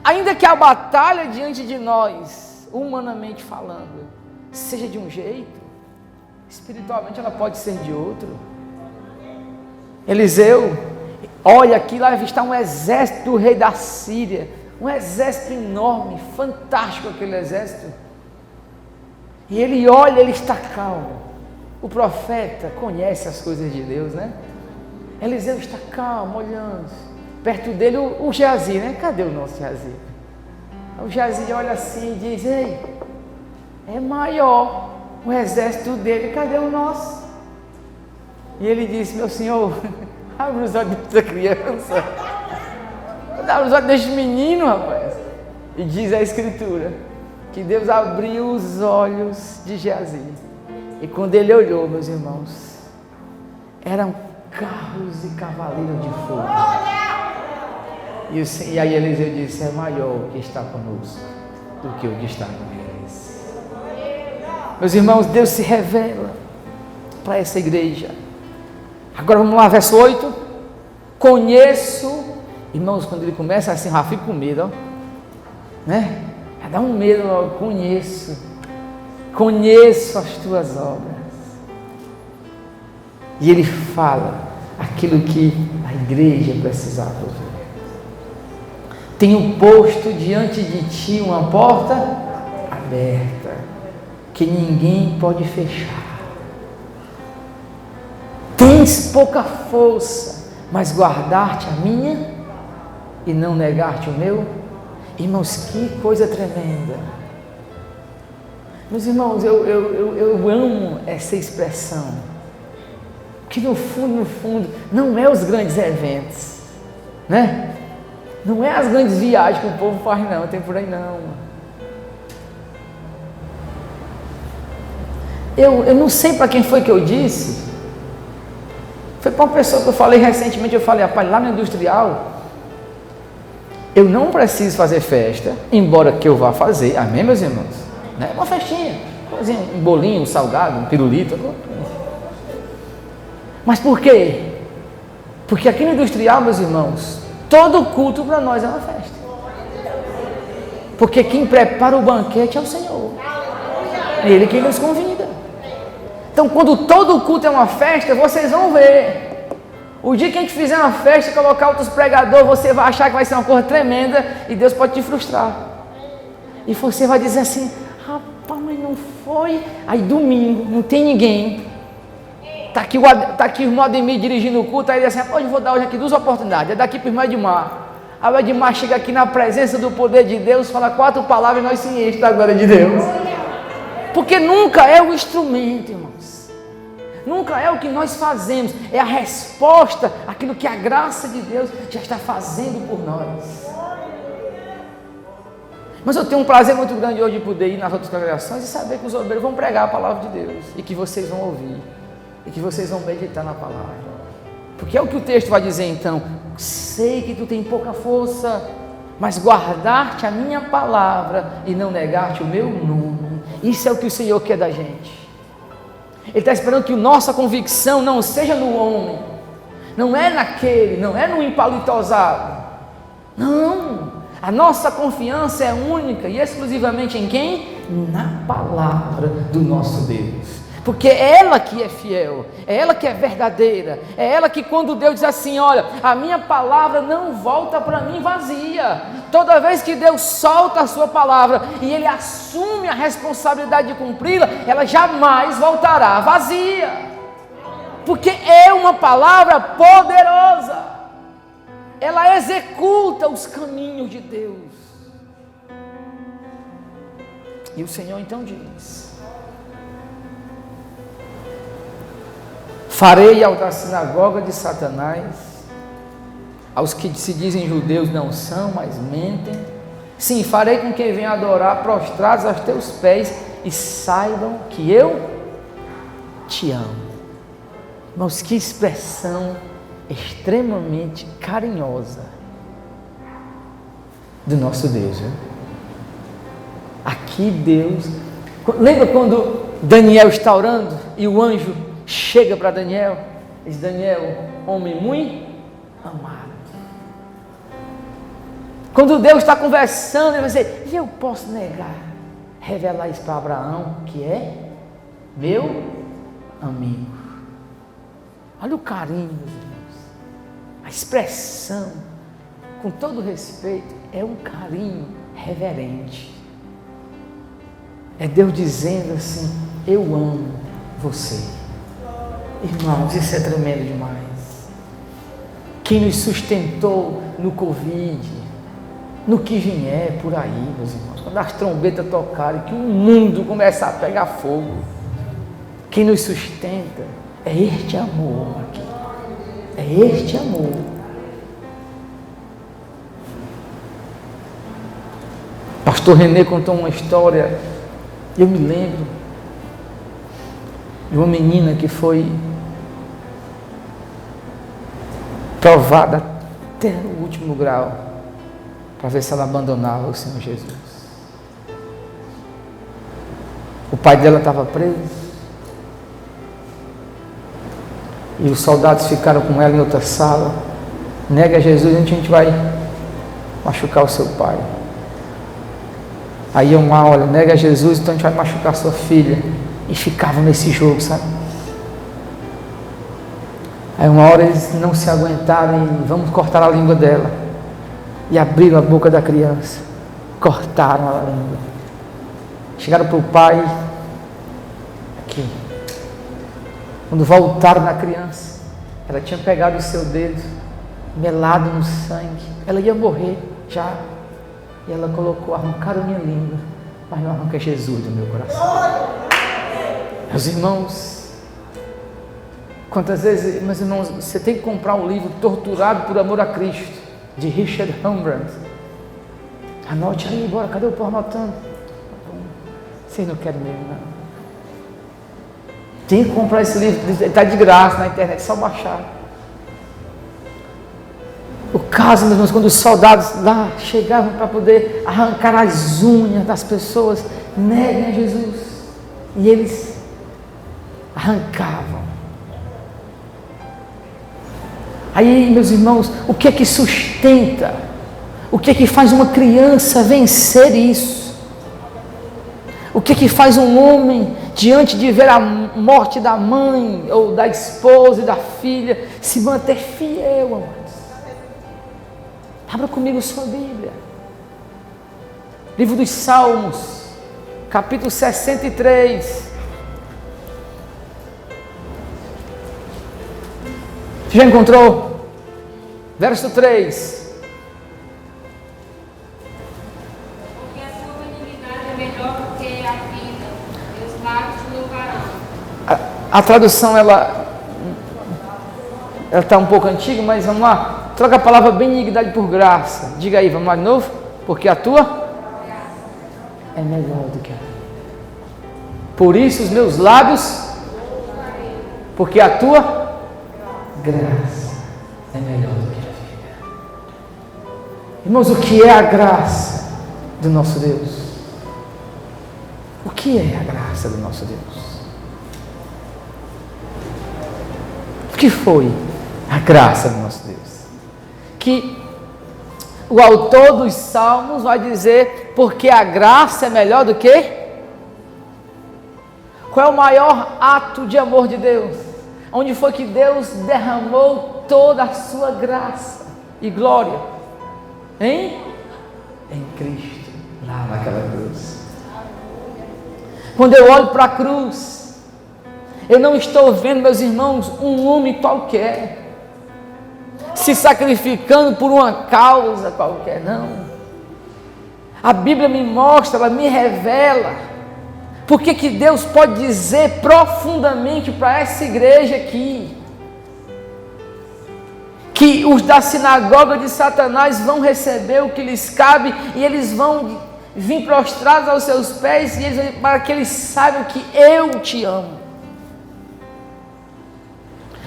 Speaker 1: Ainda que a batalha diante de nós, humanamente falando, seja de um jeito, espiritualmente ela pode ser de outro. Eliseu, olha, aqui lá está um exército do rei da Síria, um exército enorme, fantástico aquele exército. E ele olha, ele está calmo. O profeta conhece as coisas de Deus, né? Eliseu está calmo, olhando. Perto dele o Geazi, né? Cadê o nosso Geazi? O Geazi olha assim e diz: ei, é maior o exército dele, cadê o nosso? E ele disse: meu senhor, abre os olhos dessa criança, abre os olhos deste menino, rapaz. E diz a Escritura que Deus abriu os olhos de Geazi. E quando ele olhou, meus irmãos, eram carros e cavaleiros de fogo. E aí Eliseu disse: é maior o que está conosco do que o que está com eles. Meus irmãos, Deus se revela para essa igreja. Agora vamos lá, verso 8. Conheço, irmãos, quando ele começa assim, já fico com medo, ó, né? Já dá um medo logo. Conheço as tuas obras. E ele fala aquilo que a igreja precisava ouvir. Tenho posto diante de ti uma porta aberta, que ninguém pode fechar. Tens pouca força, mas guardar-te a minha e não negar-te o meu. Irmãos, que coisa tremenda. Meus irmãos, eu amo essa expressão, que no fundo, não é os grandes eventos, né? Não é as grandes viagens que o povo faz, não, tem por aí não. Eu não sei para quem foi que eu disse, foi para uma pessoa que eu falei recentemente, eu falei, rapaz, lá no industrial, eu não preciso fazer festa, embora que eu vá fazer, amém, meus irmãos? Né? Uma festinha, um bolinho, um salgado, um pirulito. Mas por quê? Porque aqui no industrial, meus irmãos, todo culto para nós é uma festa. Porque quem prepara o banquete é o Senhor. É Ele quem nos convida. Então, quando todo culto é uma festa, vocês vão ver. O dia que a gente fizer uma festa e colocar outros pregadores, você vai achar que vai ser uma coisa tremenda e Deus pode te frustrar. E você vai dizer assim, rapaz, mas não foi. Aí domingo, não tem ninguém. Está aqui o irmão Ademir dirigindo o culto, aí ele diz assim, hoje vou dar hoje aqui 2 oportunidades. É daqui para o irmão Edmar. Aí o Edmar chega aqui na presença do poder de Deus, fala 4 palavras e nós se enche da glória de Deus. Porque nunca é o instrumento, irmãos. Nunca é o que nós fazemos, é a resposta àquilo que a graça de Deus já está fazendo por nós. Mas eu tenho um prazer muito grande hoje de poder ir nas outras congregações e saber que os obreiros vão pregar a palavra de Deus e que vocês vão ouvir e que vocês vão meditar na palavra. Porque é o que o texto vai dizer então, sei que tu tem pouca força, mas guardar-te a minha palavra e não negar-te o meu nome. Isso é o que o Senhor quer da gente. Ele está esperando que nossa convicção não seja no homem, não é naquele, não é no empalitosado. Não, a nossa confiança é única e exclusivamente em quem? Na palavra do nosso Deus. Porque é ela que é fiel, é ela que é verdadeira, é ela que quando Deus diz assim, olha, a minha palavra não volta para mim vazia. Toda vez que Deus solta a sua palavra e Ele assume a responsabilidade de cumpri-la, ela jamais voltará vazia. Porque é uma palavra poderosa. Ela executa os caminhos de Deus. E o Senhor então diz, farei da sinagoga de Satanás, aos que se dizem judeus não são, mas mentem. Sim, farei com que venham adorar prostrados aos teus pés e saibam que eu te amo. Irmãos, que expressão extremamente carinhosa do nosso Deus, viu? Aqui Deus, lembra quando Daniel está orando e o anjo chega para Daniel, diz, Daniel, homem muito amado. Quando Deus está conversando, ele vai dizer, e eu posso negar, revelar isso para Abraão, que é meu amigo. Olha o carinho, meus irmãos. A expressão, com todo respeito, é um carinho reverente. É Deus dizendo assim, eu amo você. Irmãos, isso é tremendo demais. Quem nos sustentou no Covid, no que vier por aí, meus irmãos, quando as trombetas tocarem, que o mundo começar a pegar fogo, quem nos sustenta é este amor aqui, é este amor. Pastor René contou uma história, eu me lembro de uma menina que foi provada até o último grau para ver se ela abandonava o Senhor Jesus. O pai dela estava preso E os soldados ficaram com ela em outra sala. Nega Jesus, a gente vai machucar o seu pai. Aí iam lá, olha, nega Jesus, então a gente vai machucar sua filha. E ficavam nesse jogo, sabe? Aí uma hora eles não se aguentaram e vamos cortar a língua dela. E abriram a boca da criança. Cortaram a língua. Chegaram para o pai. Aqui. Quando voltaram na criança, ela tinha pegado o seu dedo, melado no sangue. Ela ia morrer já. E ela colocou, arrancaram minha língua, mas não arranca Jesus do meu coração. Meus irmãos, quantas vezes, meus irmãos, você tem que comprar um livro, Torturado por Amor a Cristo, de Richard Wurmbrand. Anote aí, bora, cadê o povo anotando? Vocês não querem mesmo, não? Tem que comprar esse livro, ele está de graça na internet, só baixar. O caso, meus irmãos, quando os soldados lá chegavam para poder arrancar as unhas das pessoas, neguem a Jesus. E eles arrancavam. Aí, meus irmãos, o que é que sustenta? O que é que faz uma criança vencer isso? O que é que faz um homem, diante de ver a morte da mãe, ou da esposa e da filha, se manter fiel, amados? Abra comigo sua Bíblia. Livro dos Salmos, capítulo 63. Você já encontrou? Verso 3.
Speaker 2: Porque a sua benignidade é melhor do que a vida, teus lábios te louvarão.
Speaker 1: A tradução, ela está um pouco antiga, mas vamos lá. Troca a palavra benignidade por graça. Diga aí, vamos lá de novo. Porque a tua é melhor do que a vida. Por isso os meus lábios, porque a tua graça é melhor do que a vida. Irmãos, o que é a graça do nosso Deus? O que é a graça do nosso Deus? O que foi a graça do nosso Deus? Que o autor dos Salmos vai dizer, porque a graça é melhor do que? Qual é o maior ato de amor de Deus? Onde foi que Deus derramou toda a sua graça e glória? Em Cristo, lá naquela cruz. Quando eu olho para a cruz, eu não estou vendo, meus irmãos, um homem qualquer se sacrificando por uma causa qualquer, não. A Bíblia me mostra, ela me revela porque que Deus pode dizer profundamente para essa igreja aqui que os da sinagoga de Satanás vão receber o que lhes cabe e eles vão vir prostrados aos seus pés para que eles saibam que eu te amo.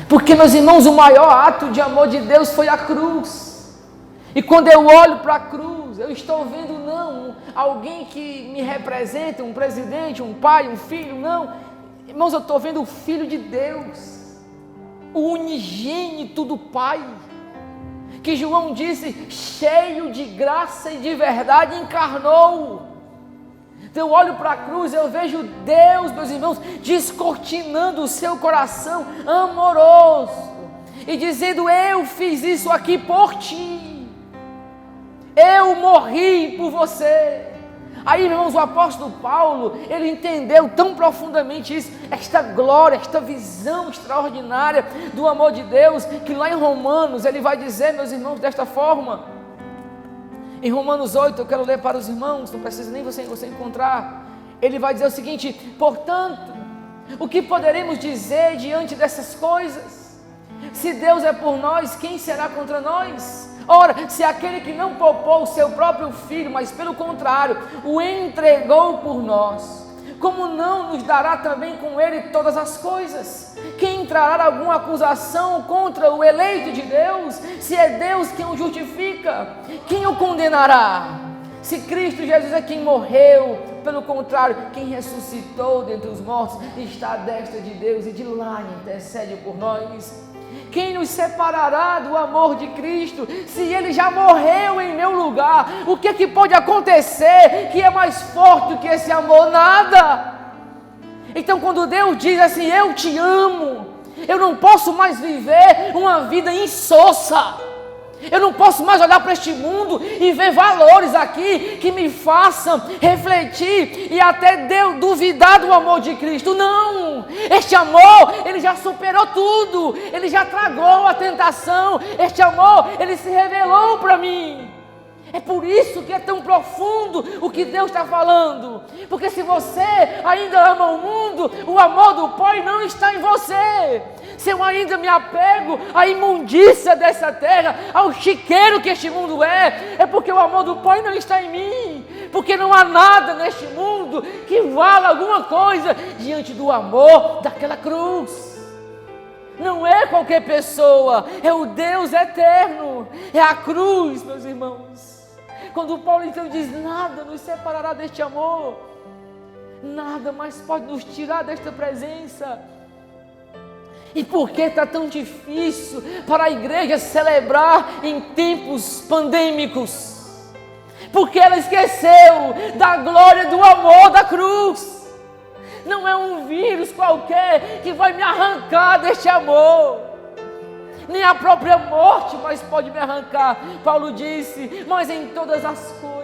Speaker 1: Porque, meus irmãos, o maior ato de amor de Deus foi a cruz. E quando eu olho para a cruz, eu estou vendo não alguém que me representa, um presidente, um pai, um filho, não. Irmãos, eu estou vendo o Filho de Deus, o unigênito do Pai, que João disse, cheio de graça e de verdade, encarnou. Então eu olho para a cruz, eu vejo Deus, meus irmãos, descortinando o seu coração amoroso e dizendo, eu fiz isso aqui por ti, eu morri por você. Aí, irmãos, o apóstolo Paulo, ele entendeu tão profundamente isso, esta glória, esta visão extraordinária do amor de Deus, que lá em Romanos, ele vai dizer, meus irmãos, desta forma. Em Romanos 8, eu quero ler para os irmãos, não precisa nem você encontrar. Ele vai dizer o seguinte, portanto, o que poderemos dizer diante dessas coisas? Se Deus é por nós, quem será contra nós? Ora, se aquele que não poupou o seu próprio filho, mas pelo contrário, o entregou por nós, como não nos dará também com ele todas as coisas? Quem entrará alguma acusação contra o eleito de Deus? Se é Deus quem o justifica, quem o condenará? Se Cristo Jesus é quem morreu, Pelo contrário, quem ressuscitou dentre os mortos está à destra de Deus e de lá intercede por nós. Quem nos separará do amor de Cristo, se Ele já morreu em meu lugar? O que é que pode acontecer que é mais forte do que esse amor? Nada. Então quando Deus diz assim, eu te amo, eu não posso mais viver uma vida insossa. Eu não posso mais olhar para este mundo e ver valores aqui que me façam refletir e até duvidar do amor de Cristo. Não! Este amor, Ele já superou tudo. Ele já tragou a tentação. Este amor, Ele se revelou para mim. É por isso que é tão profundo o que Deus está falando. Porque se você ainda ama o mundo, o amor do Pai não está em você. Se eu ainda me apego à imundícia dessa terra, ao chiqueiro que este mundo é porque o amor do Pai não está em mim. Porque não há nada neste mundo que vala alguma coisa diante do amor daquela cruz. Não é qualquer pessoa, é o Deus eterno, é a cruz, meus irmãos. Quando Paulo então diz, nada nos separará deste amor, nada mais pode nos tirar desta presença. E por que está tão difícil para a igreja celebrar em tempos pandêmicos? Porque ela esqueceu da glória do amor da cruz. Não é um vírus qualquer que vai me arrancar deste amor. Nem a própria morte mais pode me arrancar. Paulo disse, mas em todas as coisas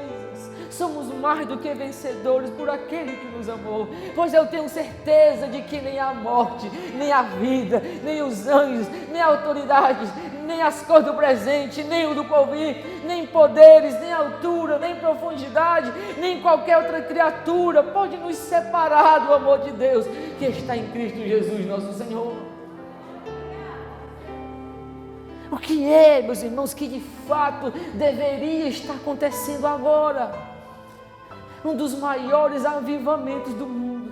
Speaker 1: somos mais do que vencedores por aquele que nos amou. Pois eu tenho certeza de que nem a morte, nem a vida, nem os anjos, nem autoridades, nem as coisas do presente, nem o do porvir, nem poderes, nem altura, nem profundidade, nem qualquer outra criatura pode nos separar do amor de Deus que está em Cristo Jesus nosso Senhor. O que é, meus irmãos, que de fato deveria estar acontecendo agora? Um dos maiores avivamentos do mundo.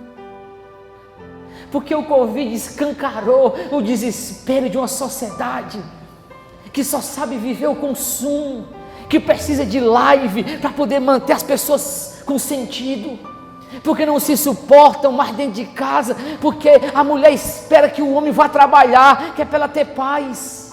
Speaker 1: Porque o Covid escancarou o desespero de uma sociedade que só sabe viver o consumo, que precisa de live para poder manter as pessoas com sentido. Porque não se suportam mais dentro de casa, porque a mulher espera que o homem vá trabalhar, que é para ela ter paz.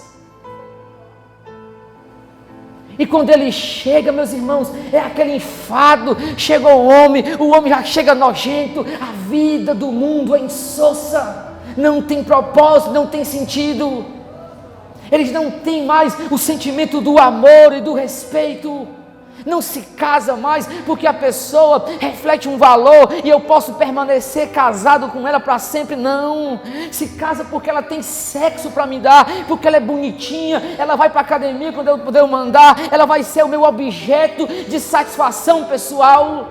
Speaker 1: E quando ele chega, meus irmãos, é aquele enfado, chegou o homem já chega nojento, a vida do mundo é insossa, não tem propósito, não tem sentido, eles não têm mais o sentimento do amor e do respeito, não se casa mais porque a pessoa reflete um valor e eu posso permanecer casado com ela para sempre. Não, se casa porque ela tem sexo para me dar, porque ela é bonitinha, ela vai para a academia quando eu puder mandar, ela vai ser o meu objeto de satisfação pessoal.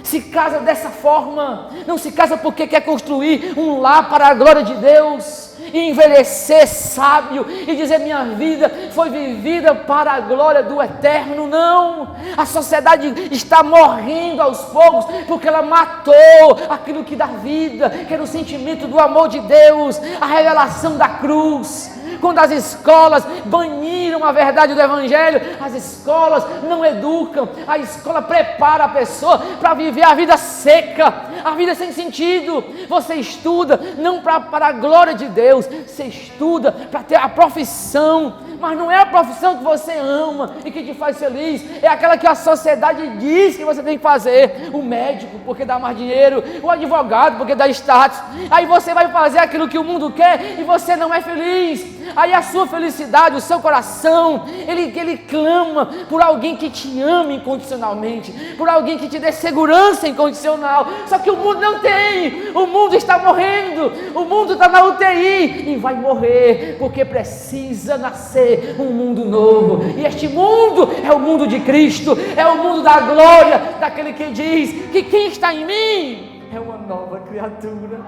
Speaker 1: Se casa dessa forma, não se casa porque quer construir um lar para a glória de Deus e envelhecer sábio e dizer minha vida foi vivida para a glória do eterno. Não, a sociedade está morrendo aos poucos porque ela matou aquilo que dá vida, que era o sentimento do amor de Deus, a revelação da cruz. Quando as escolas baniram a verdade do Evangelho, as escolas não educam, a escola prepara a pessoa para viver a vida seca, a vida sem sentido. Você estuda não para a glória de Deus, você estuda para ter a profissão, mas não é a profissão que você ama e que te faz feliz, é aquela que a sociedade diz que você tem que fazer. O médico porque dá mais dinheiro, o advogado porque dá status, aí você vai fazer aquilo que o mundo quer e você não é feliz. Aí a sua felicidade, o seu coração, ele clama por alguém que te ame incondicionalmente, por alguém que te dê segurança incondicional. Só que o mundo não tem, o mundo está morrendo, o mundo está na UTI e vai morrer, porque precisa nascer um mundo novo. E este mundo é o mundo de Cristo, é o mundo da glória, daquele que diz que quem está em mim é uma nova criatura.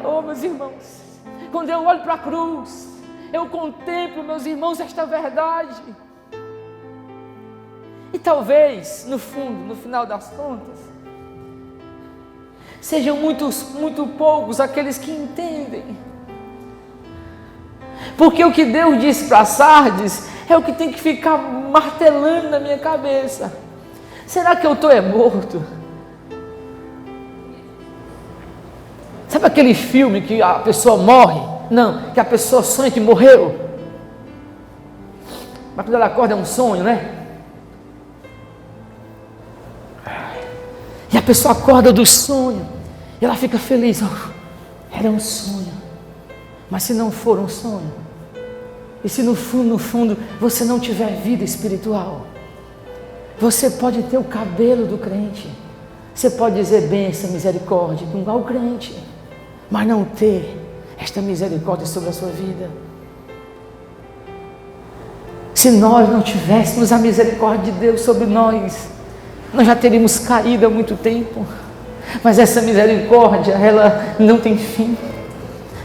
Speaker 1: Oh, meus irmãos, quando eu olho para a cruz, eu contemplo, meus irmãos, esta verdade. E talvez, no fundo, no final das contas, sejam muito poucos aqueles que entendem. Porque o que Deus disse para Sardes é o que tem que ficar martelando na minha cabeça. Será que eu estou morto? Sabe aquele filme que a pessoa morre? Não, que a pessoa sonha que morreu. Mas quando ela acorda é um sonho, né? E a pessoa acorda do sonho e ela fica feliz. Oh, era um sonho. Mas se não for um sonho, e se no fundo você não tiver vida espiritual, você pode ter o cabelo do crente, você pode dizer bênção, misericórdia, igual o crente, mas não ter esta misericórdia sobre a sua vida. Se nós não tivéssemos a misericórdia de Deus sobre nós já teríamos caído há muito tempo. Mas essa misericórdia, ela não tem fim,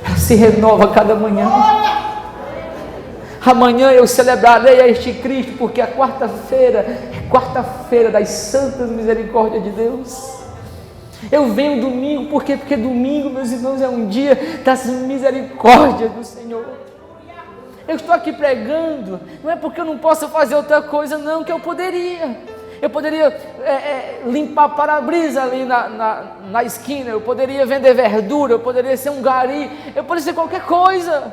Speaker 1: ela se renova a cada manhã. Amanhã eu celebrarei a este Cristo, porque a quarta-feira é quarta-feira das santas misericórdias de Deus. Eu venho domingo, por quê? Porque domingo, meus irmãos, é um dia das misericórdias do Senhor. Eu estou aqui pregando, não é porque eu não posso fazer outra coisa, não, que eu poderia. Eu poderia limpar para-brisa ali na esquina, eu poderia vender verdura, eu poderia ser um gari, eu poderia ser qualquer coisa.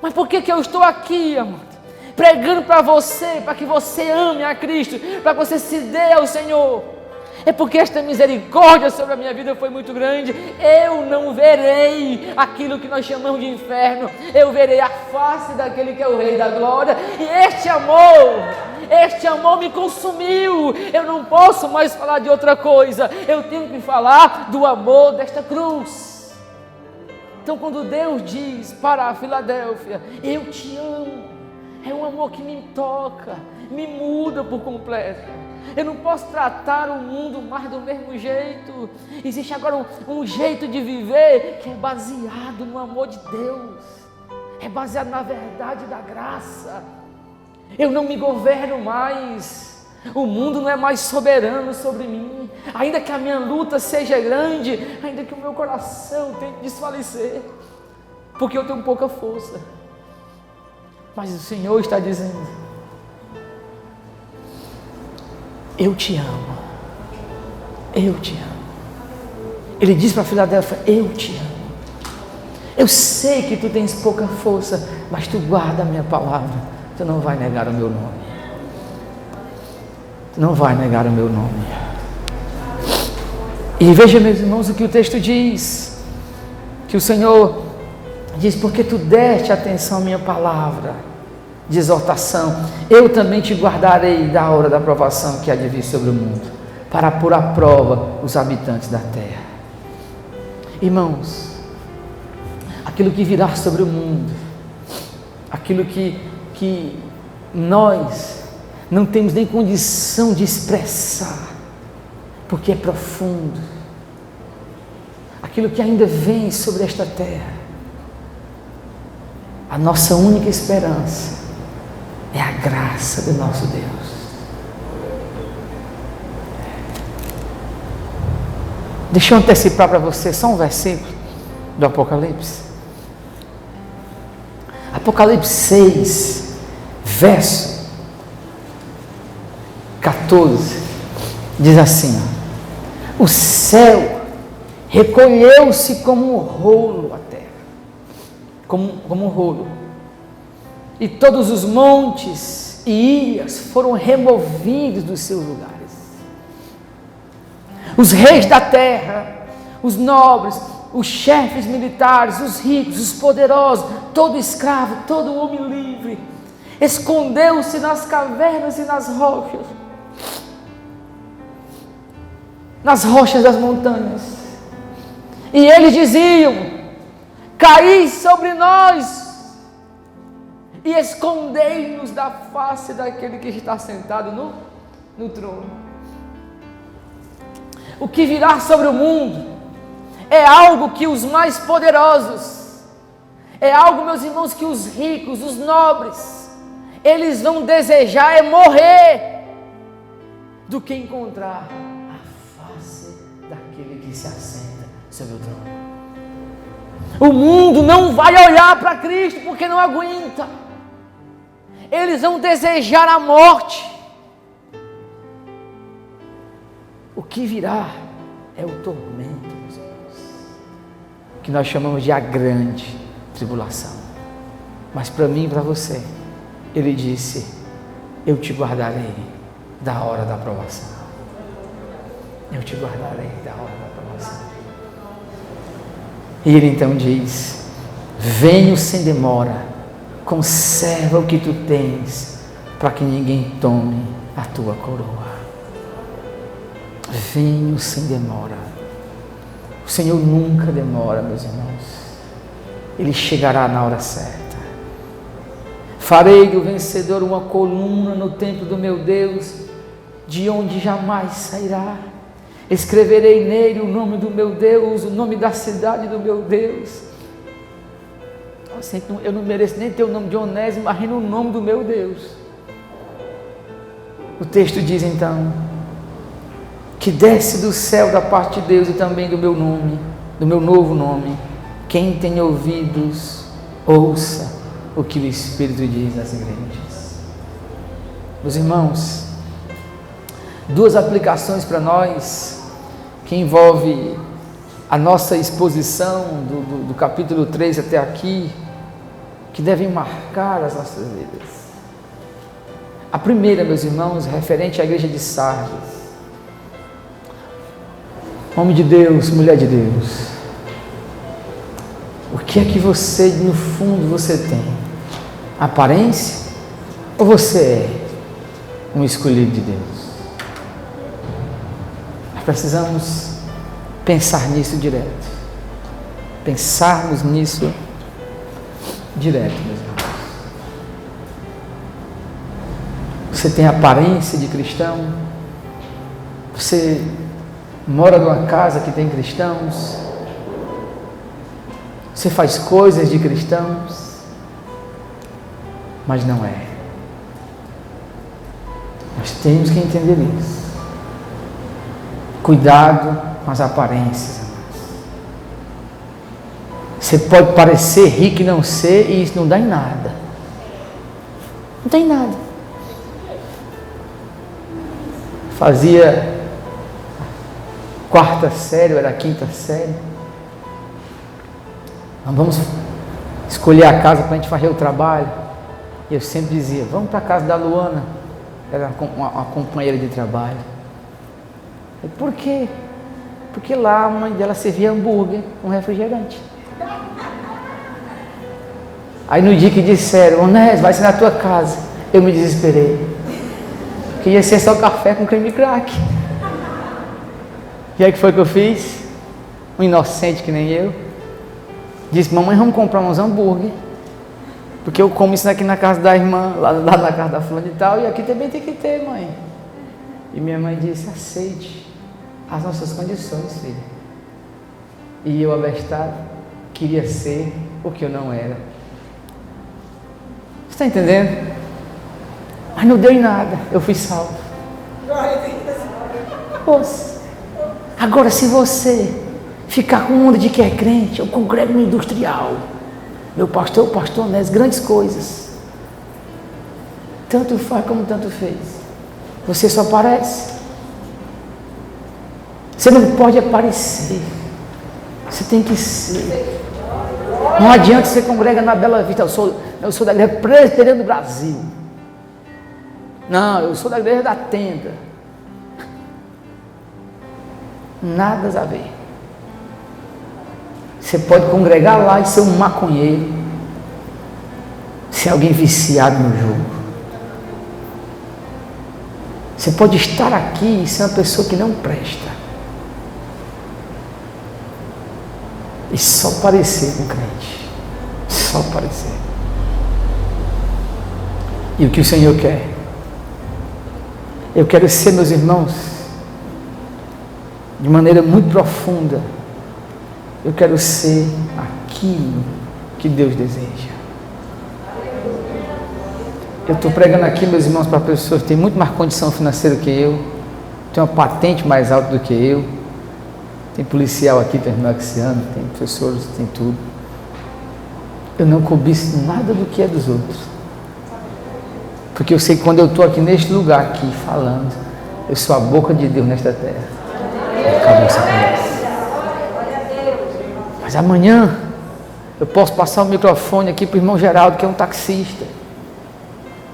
Speaker 1: Mas por que eu estou aqui, amado? Pregando para você, para que você ame a Cristo, para que você se dê ao Senhor. É porque esta misericórdia sobre a minha vida foi muito grande. Eu não verei aquilo que nós chamamos de inferno, eu verei a face daquele que é o Rei da Glória. E este amor me consumiu. Eu não posso mais falar de outra coisa, eu tenho que falar do amor desta cruz. Então quando Deus diz para a Filadélfia, eu te amo, é um amor que me toca, me muda por completo. Eu não posso tratar o mundo mais do mesmo jeito. Existe agora um jeito de viver que é baseado no amor de Deus, é baseado na verdade da graça. Eu não me governo mais, o mundo não é mais soberano sobre mim, ainda que a minha luta seja grande, ainda que o meu coração tente desfalecer, porque eu tenho pouca força, mas o Senhor está dizendo, eu te amo, eu te amo. Ele diz para Filadélfia, eu te amo, eu sei que tu tens pouca força, mas tu guarda a minha palavra, tu não vai negar o meu nome, tu não vai negar o meu nome. E veja, meus irmãos, o que o texto diz, que o Senhor diz, porque tu deste atenção à minha palavra de exortação, eu também te guardarei da hora da provação que há de vir sobre o mundo, para pôr à prova os habitantes da terra. Irmãos, aquilo que virá sobre o mundo, aquilo que nós não temos nem condição de expressar, porque é profundo, aquilo que ainda vem sobre esta terra, a nossa única esperança é a graça do nosso Deus. Deixa eu antecipar para você só um versículo do Apocalipse. Apocalipse 6, verso 14, diz assim, o céu recolheu-se como um rolo à terra, como um rolo, e todos os montes e ilhas foram removidos dos seus lugares. Os reis da terra, os nobres, os chefes militares, os ricos, os poderosos, todo escravo, todo homem livre, escondeu-se nas cavernas e nas rochas das montanhas, e eles diziam, caí sobre nós, e escondei-nos da face daquele que está sentado no trono. O que virá sobre o mundo é algo que os mais poderosos, é algo, meus irmãos, que os ricos, os nobres, eles vão desejar é morrer, do que encontrar a face daquele que se assenta sobre o trono. O mundo não vai olhar para Cristo porque não aguenta. Eles vão desejar a morte. O que virá é o tormento, meus irmãos. que nós chamamos de a grande tribulação. Mas para mim e para você, Ele disse: eu te guardarei da hora da aprovação. Eu te guardarei da hora da aprovação. E Ele então diz: venho sem demora, conserva o que tu tens, para que ninguém tome a tua coroa. Venho sem demora. O Senhor nunca demora, meus irmãos. Ele chegará na hora certa. Farei do vencedor uma coluna no templo do meu Deus, de onde jamais sairá. Escreverei nele o nome do meu Deus, o nome da cidade do meu Deus. Eu não mereço nem ter o nome de Onésimo, imagina o nome do meu Deus. O texto diz então, que desce do céu da parte de Deus e também do meu nome, do meu novo nome. Quem tem ouvidos, ouça o que o Espírito diz às igrejas. Meus irmãos, duas aplicações para nós, que envolve a nossa exposição do capítulo 3 até aqui, que devem marcar as nossas vidas. A primeira, meus irmãos, referente à igreja de Sardes. Homem de Deus, mulher de Deus, o que é que você, no fundo, você tem? Aparência? Ou você é um escolhido de Deus? Nós precisamos pensar nisso direto. Pensarmos nisso direto, meus irmãos. Você tem aparência de cristão? Você mora numa casa que tem cristãos? Você faz coisas de cristãos? Mas não é. Nós temos que entender isso. Cuidado com as aparências, irmãos. Você pode parecer rico e não ser, e isso não dá em nada. Não tem nada. Fazia quarta série, ou era quinta série. Vamos escolher a casa para a gente fazer o trabalho. E eu sempre dizia, vamos para a casa da Luana. Era uma companheira de trabalho. E por quê? Porque lá a mãe dela servia hambúrguer com refrigerante. Aí no dia que disseram, Onésimo, vai ser na tua casa, eu me desesperei. Que ia ser só café com creme crack. E aí que foi que eu fiz? Um inocente que nem eu. Disse, mamãe, vamos comprar uns hambúrguer. Porque eu como isso aqui na casa da irmã, lá na casa da fulana e tal, e aqui também tem que ter, mãe. E minha mãe disse, aceite as nossas condições, filha. E eu, abestado, queria ser o que eu não era. Você está entendendo? Mas não deu em nada, eu fui salvo. Poxa. Agora, se você ficar com onda de que é crente, eu congrego no industrial. Meu pastor, o pastor Onésimo, grandes coisas. Tanto faz como tanto fez. Você só parece. Você não pode aparecer. Você tem que ser. Não adianta você congrega na Bela Vista. Eu sou da igreja presbiteriana do Brasil. Não, eu sou da igreja da tenda. Nada a ver. Você pode congregar lá e ser um maconheiro, ser alguém viciado no jogo. Você pode estar aqui e ser uma pessoa que não presta. E só parecer com crente. Só parecer. E o que o Senhor quer? Eu quero ser, meus irmãos, de maneira muito profunda. Eu quero ser aquilo que Deus deseja. Eu estou pregando aqui, meus irmãos, para pessoas que têm muito mais condição financeira que eu, tem uma patente mais alta do que eu, tem policial aqui, tem irmão Axiano, tem professores, tem tudo. Eu não cobiço nada do que é dos outros. Porque eu sei que quando eu estou aqui neste lugar, aqui, falando, eu sou a boca de Deus nesta terra. Acabou essa conversa. Mas amanhã eu posso passar o microfone aqui para o irmão Geraldo, que é um taxista.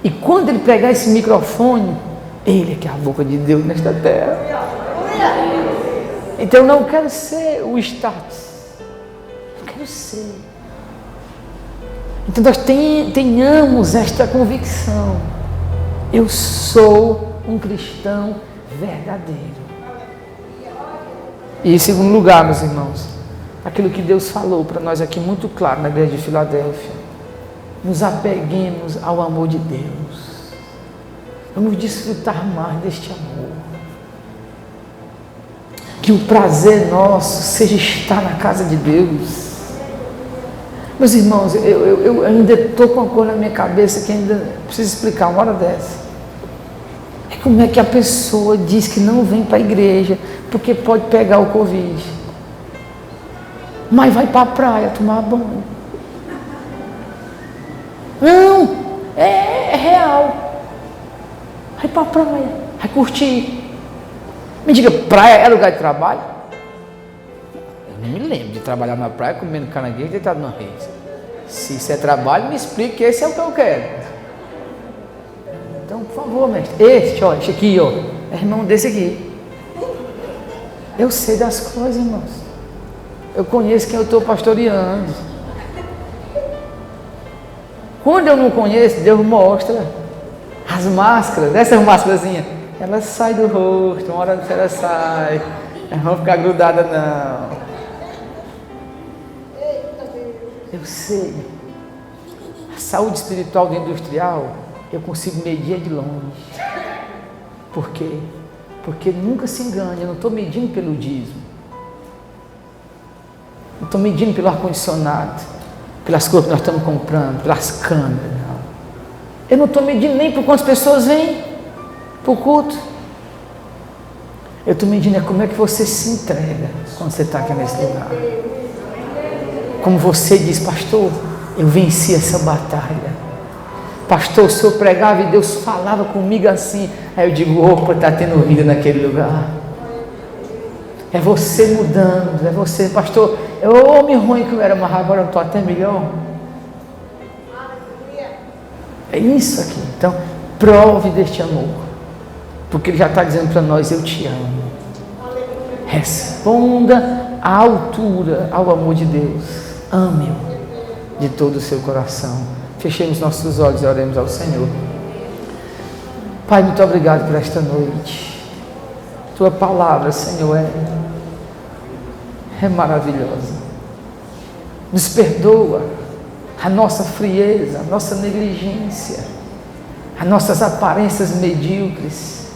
Speaker 1: E quando ele pegar esse microfone, ele é que é a boca de Deus nesta terra. Então eu não quero ser o status. Eu quero ser. Então nós tenhamos esta convicção. Eu sou um cristão verdadeiro. E em segundo lugar, meus irmãos, aquilo que Deus falou para nós aqui muito claro na igreja de Filadélfia. Nos apeguemos ao amor de Deus. Vamos desfrutar mais deste amor. Que o prazer nosso seja estar na casa de Deus. Meus irmãos, eu ainda estou com uma coisa na minha cabeça que ainda preciso explicar uma hora dessa. É como é que a pessoa diz que não vem para a igreja porque pode pegar o Covid, mas vai para a praia tomar banho. Não, é real. Vai para a praia, vai curtir. Me diga, praia é lugar de trabalho? Eu não me lembro de trabalhar na praia comendo caranguejo deitado na rede. Se isso é trabalho, me explique que esse é o que eu quero. Então, por favor, mestre, esse aqui, ó, é irmão desse aqui. Eu sei das coisas, irmãos. Eu conheço quem eu estou pastoreando. Quando eu não conheço, Deus mostra. As máscaras, dessas máscarazinhas, elas saem do rosto, uma hora ela sai. Elas vão ficar grudadas, não. Eu sei. A saúde espiritual do industrial, eu consigo medir de longe. Por quê? Porque nunca se engane, eu não estou medindo pelo dízimo. Não estou medindo pelo ar-condicionado, pelas coisas que nós estamos comprando, pelas câmeras. Não. Eu não estou medindo nem por quantas pessoas vêm para o culto. Eu estou medindo como é que você se entrega quando você está aqui nesse lugar. Como você diz, pastor, eu venci essa batalha. Pastor, o senhor pregava e Deus falava comigo assim. Aí eu digo, opa, está tendo vida naquele lugar. É você mudando, é você, pastor. Eu homem ruim que eu era, mas agora eu estou até melhor. É isso aqui. Então, prove deste amor. Porque ele já está dizendo para nós, eu te amo. Responda à altura ao amor de Deus. Ame-o de todo o seu coração. Fechemos nossos olhos e oremos ao Senhor. Pai, muito obrigado por esta noite. Tua palavra, Senhor, é maravilhosa. Nos perdoa a nossa frieza, a nossa negligência, as nossas aparências medíocres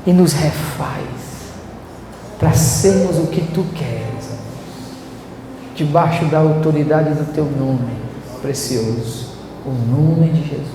Speaker 1: e nos refaz para sermos o que Tu queres, debaixo da autoridade do Teu nome precioso, o nome de Jesus.